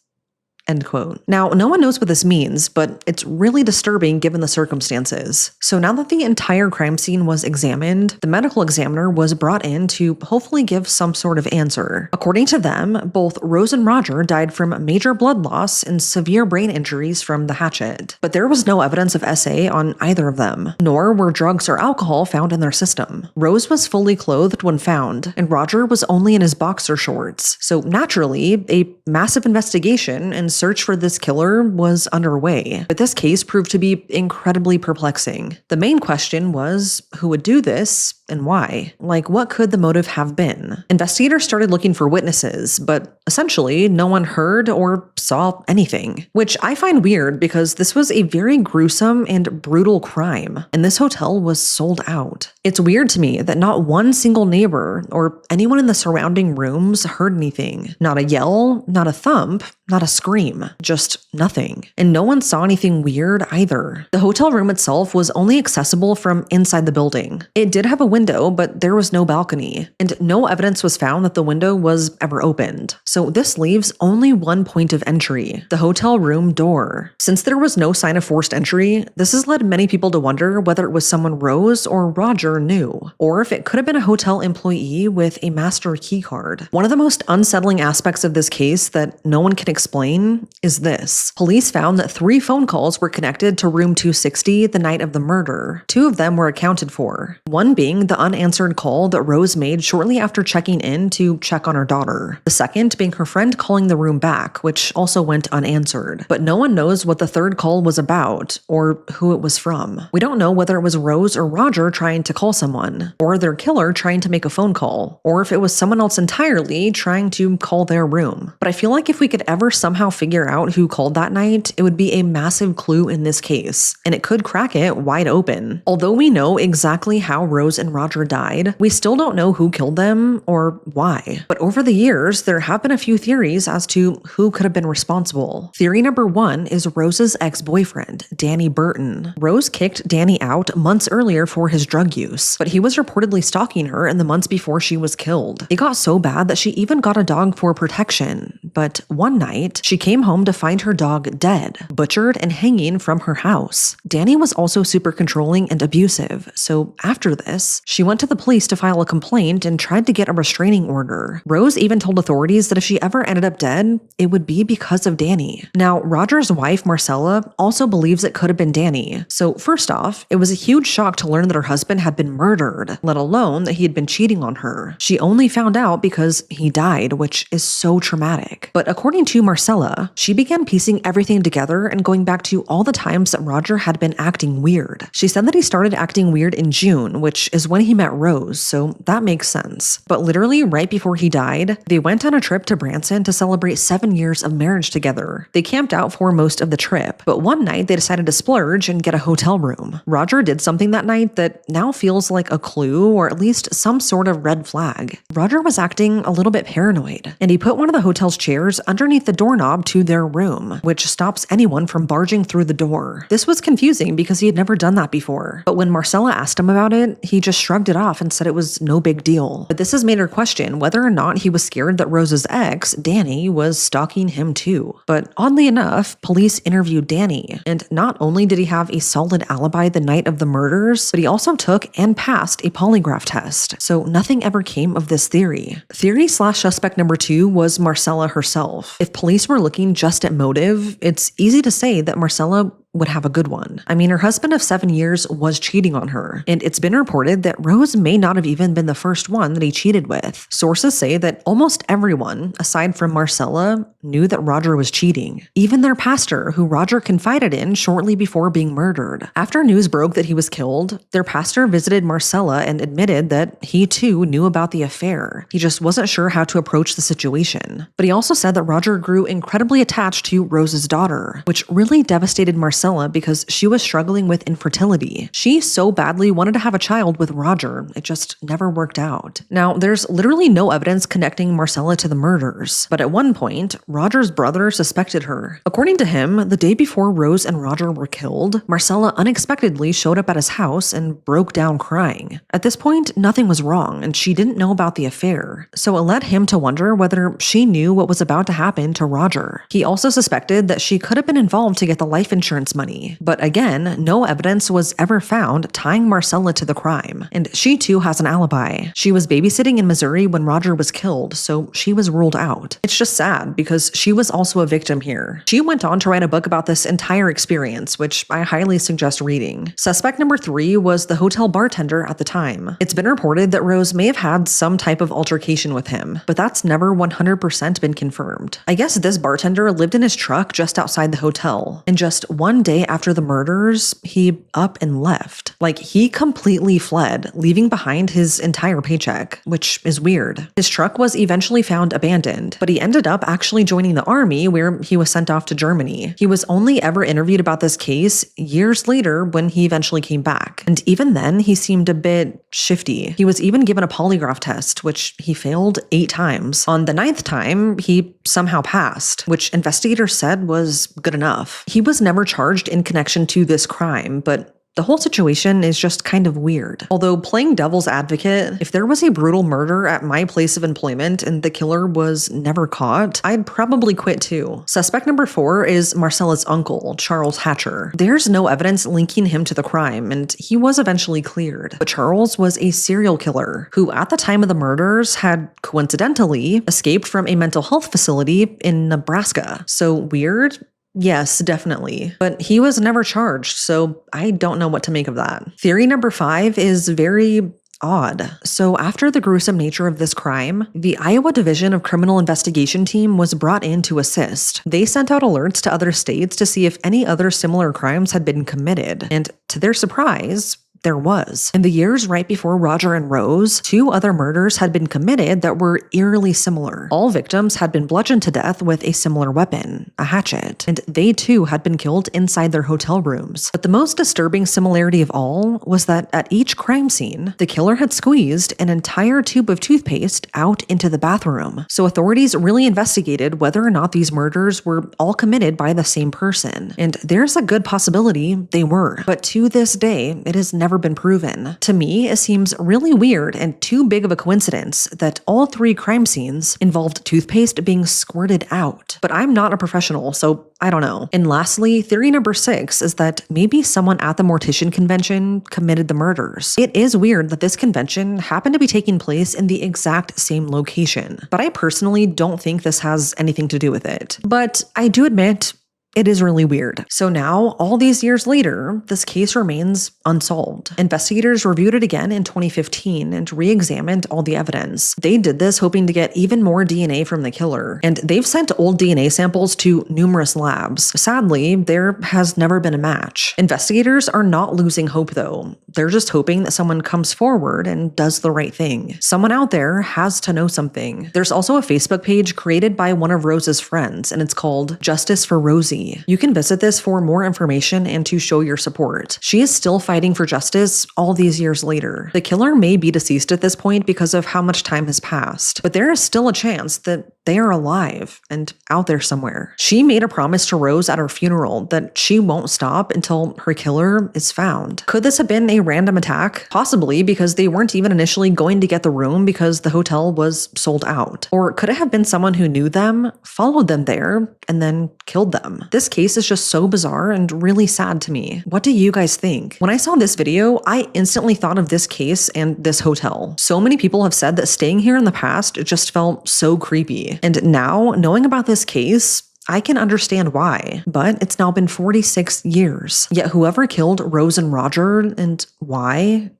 End quote. Now, no one knows what this means, but it's really disturbing given the circumstances. So now that the entire crime scene was examined, the medical examiner was brought in to hopefully give some sort of answer. According to them, both Rose and Roger died from major blood loss and severe brain injuries from the hatchet. But there was no evidence of SA on either of them, nor were drugs or alcohol found in their system. Rose was fully clothed when found, and Roger was only in his boxer shorts. So naturally, a massive investigation and search for this killer was underway, but this case proved to be incredibly perplexing. The main question was, who would do this and why? Like, what could the motive have been? Investigators started looking for witnesses, but essentially no one heard or saw anything, which I find weird because this was a very gruesome and brutal crime, and this hotel was sold out. It's weird to me that not one single neighbor or anyone in the surrounding rooms heard anything. Not a yell, not a thump, not a scream, just nothing. And no one saw anything weird either. The hotel room itself was only accessible from inside the building. It did have a window, but there was no balcony, and no evidence was found that the window was ever opened. So this leaves only one point of entry, the hotel room door. Since there was no sign of forced entry, this has led many people to wonder whether it was someone Rose or Roger knew, or if it could have been a hotel employee with a master key card. One of the most unsettling aspects of this case that no one can explain is this. Police found that 3 phone calls were connected to room 260 the night of the murder. 2 of them were accounted for, one being the unanswered call that Rose made shortly after checking in to check on her daughter. The second being her friend calling the room back, which also went unanswered. But no one knows what the third call was about or who it was from. We don't know whether it was Rose or Roger trying to call someone, or their killer trying to make a phone call, or if it was someone else entirely trying to call their room. But I feel like if we could ever somehow figure out who called that night, it would be a massive clue in this case, and it could crack it wide open. Although we know exactly how Rose and Roger died, we still don't know who killed them or why. But over the years, there have been a few theories as to who could have been responsible. Theory number 1 is Rose's ex-boyfriend, Danny Burton. Rose kicked Danny out months earlier for his drug use, but he was reportedly stalking her in the months before she was killed. It got so bad that she even got a dog for protection. But one night, she came home to find her dog dead, butchered and hanging from her house. Danny was also super controlling and abusive, so after this, she went to the police to file a complaint and tried to get a restraining order. Rose even told authorities that if she ever ended up dead, it would be because of Danny. Now, Roger's wife, Marcella, also believes it could have been Danny. So first off, it was a huge shock to learn that her husband had been murdered, let alone that he had been cheating on her. She only found out because he died, which is so traumatic. But according to Marcella, she began piecing everything together and going back to all the times that Roger had been acting weird. She said that he started acting weird in June, which is when he met Rose, so that makes sense. But literally right before he died, they went on a trip to Branson to celebrate 7 years of marriage together. They camped out for most of the trip, but one night they decided to splurge and get a hotel room. Roger did something that night that now feels like a clue or at least some sort of red flag. Roger was acting a little bit paranoid, and he put one of the hotel's chairs underneath the doorknob to their room, which stops anyone from barging through the door. This was confusing because he had never done that before. But when Marcella asked him about it, he just shrugged it off and said it was no big deal. But this has made her question whether or not he was scared that Rose's ex, Danny, was stalking him too. But oddly enough, police interviewed Danny, and not only did he have a solid alibi the night of the murders, but he also took and passed a polygraph test. So nothing ever came of this theory. Theory/suspect number 2 was Marcella herself. If police were looking just at motive, it's easy to say that Marcella would have a good one. I mean, her husband of 7 years was cheating on her, and it's been reported that Rose may not have even been the first one that he cheated with. Sources say that almost everyone, aside from Marcella, knew that Roger was cheating. Even their pastor, who Roger confided in shortly before being murdered. After news broke that he was killed, their pastor visited Marcella and admitted that he too knew about the affair. He just wasn't sure how to approach the situation. But he also said that Roger grew incredibly attached to Rose's daughter, which really devastated Marcella because she was struggling with infertility. She so badly wanted to have a child with Roger, it just never worked out. Now, there's literally no evidence connecting Marcella to the murders, but at one point, Roger's brother suspected her. According to him, the day before Rose and Roger were killed, Marcella unexpectedly showed up at his house and broke down crying. At this point, nothing was wrong, and she didn't know about the affair, so it led him to wonder whether she knew what was about to happen to Roger. He also suspected that she could have been involved to get the life insurance money. But again, no evidence was ever found tying Marcella to the crime. And she too has an alibi. She was babysitting in Missouri when Roger was killed, so she was ruled out. It's just sad because she was also a victim here. She went on to write a book about this entire experience, which I highly suggest reading. Suspect number 3 was the hotel bartender at the time. It's been reported that Rose may have had some type of altercation with him, but that's never 100% been confirmed. I guess this bartender lived in his truck just outside the hotel, and just one day after the murders, he up and left. Like, he completely fled, leaving behind his entire paycheck, which is weird. His truck was eventually found abandoned, but he ended up actually joining the army where he was sent off to Germany. He was only ever interviewed about this case years later when he eventually came back. And even then, he seemed a bit shifty. He was even given a polygraph test, which he failed 8 times. On the 9th time, he somehow passed, which investigators said was good enough. He was never charged in connection to this crime, but the whole situation is just kind of weird. Although playing devil's advocate, if there was a brutal murder at my place of employment and the killer was never caught, I'd probably quit too. Suspect number 4 is Marcella's uncle, Charles Hatcher. There's no evidence linking him to the crime, and he was eventually cleared. But Charles was a serial killer who, at the time of the murders, had coincidentally escaped from a mental health facility in Nebraska. So weird? Yes, definitely. But he was never charged, so I don't know what to make of that. Theory number 5 is very odd. So after the gruesome nature of this crime, the Iowa Division of Criminal Investigation team was brought in to assist. They sent out alerts to other states to see if any other similar crimes had been committed, and to their surprise, there was. In the years right before Roger and Rose, 2 other murders had been committed that were eerily similar. All victims had been bludgeoned to death with a similar weapon, a hatchet, and they too had been killed inside their hotel rooms. But the most disturbing similarity of all was that at each crime scene, the killer had squeezed an entire tube of toothpaste out into the bathroom. So authorities really investigated whether or not these murders were all committed by the same person. And there's a good possibility they were. But to this day, it has never been proven. To me, it seems really weird and too big of a coincidence that all 3 crime scenes involved toothpaste being squirted out. But I'm not a professional, so I don't know. And lastly, theory number 6 is that maybe someone at the Mortician Convention committed the murders. It is weird that this convention happened to be taking place in the exact same location, but I personally don't think this has anything to do with it. But I do admit, it is really weird. So now, all these years later, this case remains unsolved. Investigators reviewed it again in 2015 and re-examined all the evidence. They did this hoping to get even more DNA from the killer, and they've sent old DNA samples to numerous labs. Sadly, there has never been a match. Investigators are not losing hope though. They're just hoping that someone comes forward and does the right thing. Someone out there has to know something. There's also a Facebook page created by one of Rose's friends, and it's called Justice for Rosie. crazy. You can visit this for more information and to show your support. She is still fighting for justice all these years later. The killer may be deceased at this point because of how much time has passed, but there is still a chance that they are alive and out there somewhere. She made a promise to Rose at her funeral that she won't stop until her killer is found. Could this have been a random attack? Possibly, because they weren't even initially going to get the room because the hotel was sold out. Or could it have been someone who knew them, followed them there, and then killed them? This case is just so bizarre and really sad to me. What do you guys think? When I saw this video, I instantly thought of this case and this hotel. So many people have said that staying here in the past just felt so creepy. And now, knowing about this case, I can understand why, but it's now been 46 years. Yet whoever killed Rose and Roger and why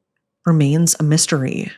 remains a mystery.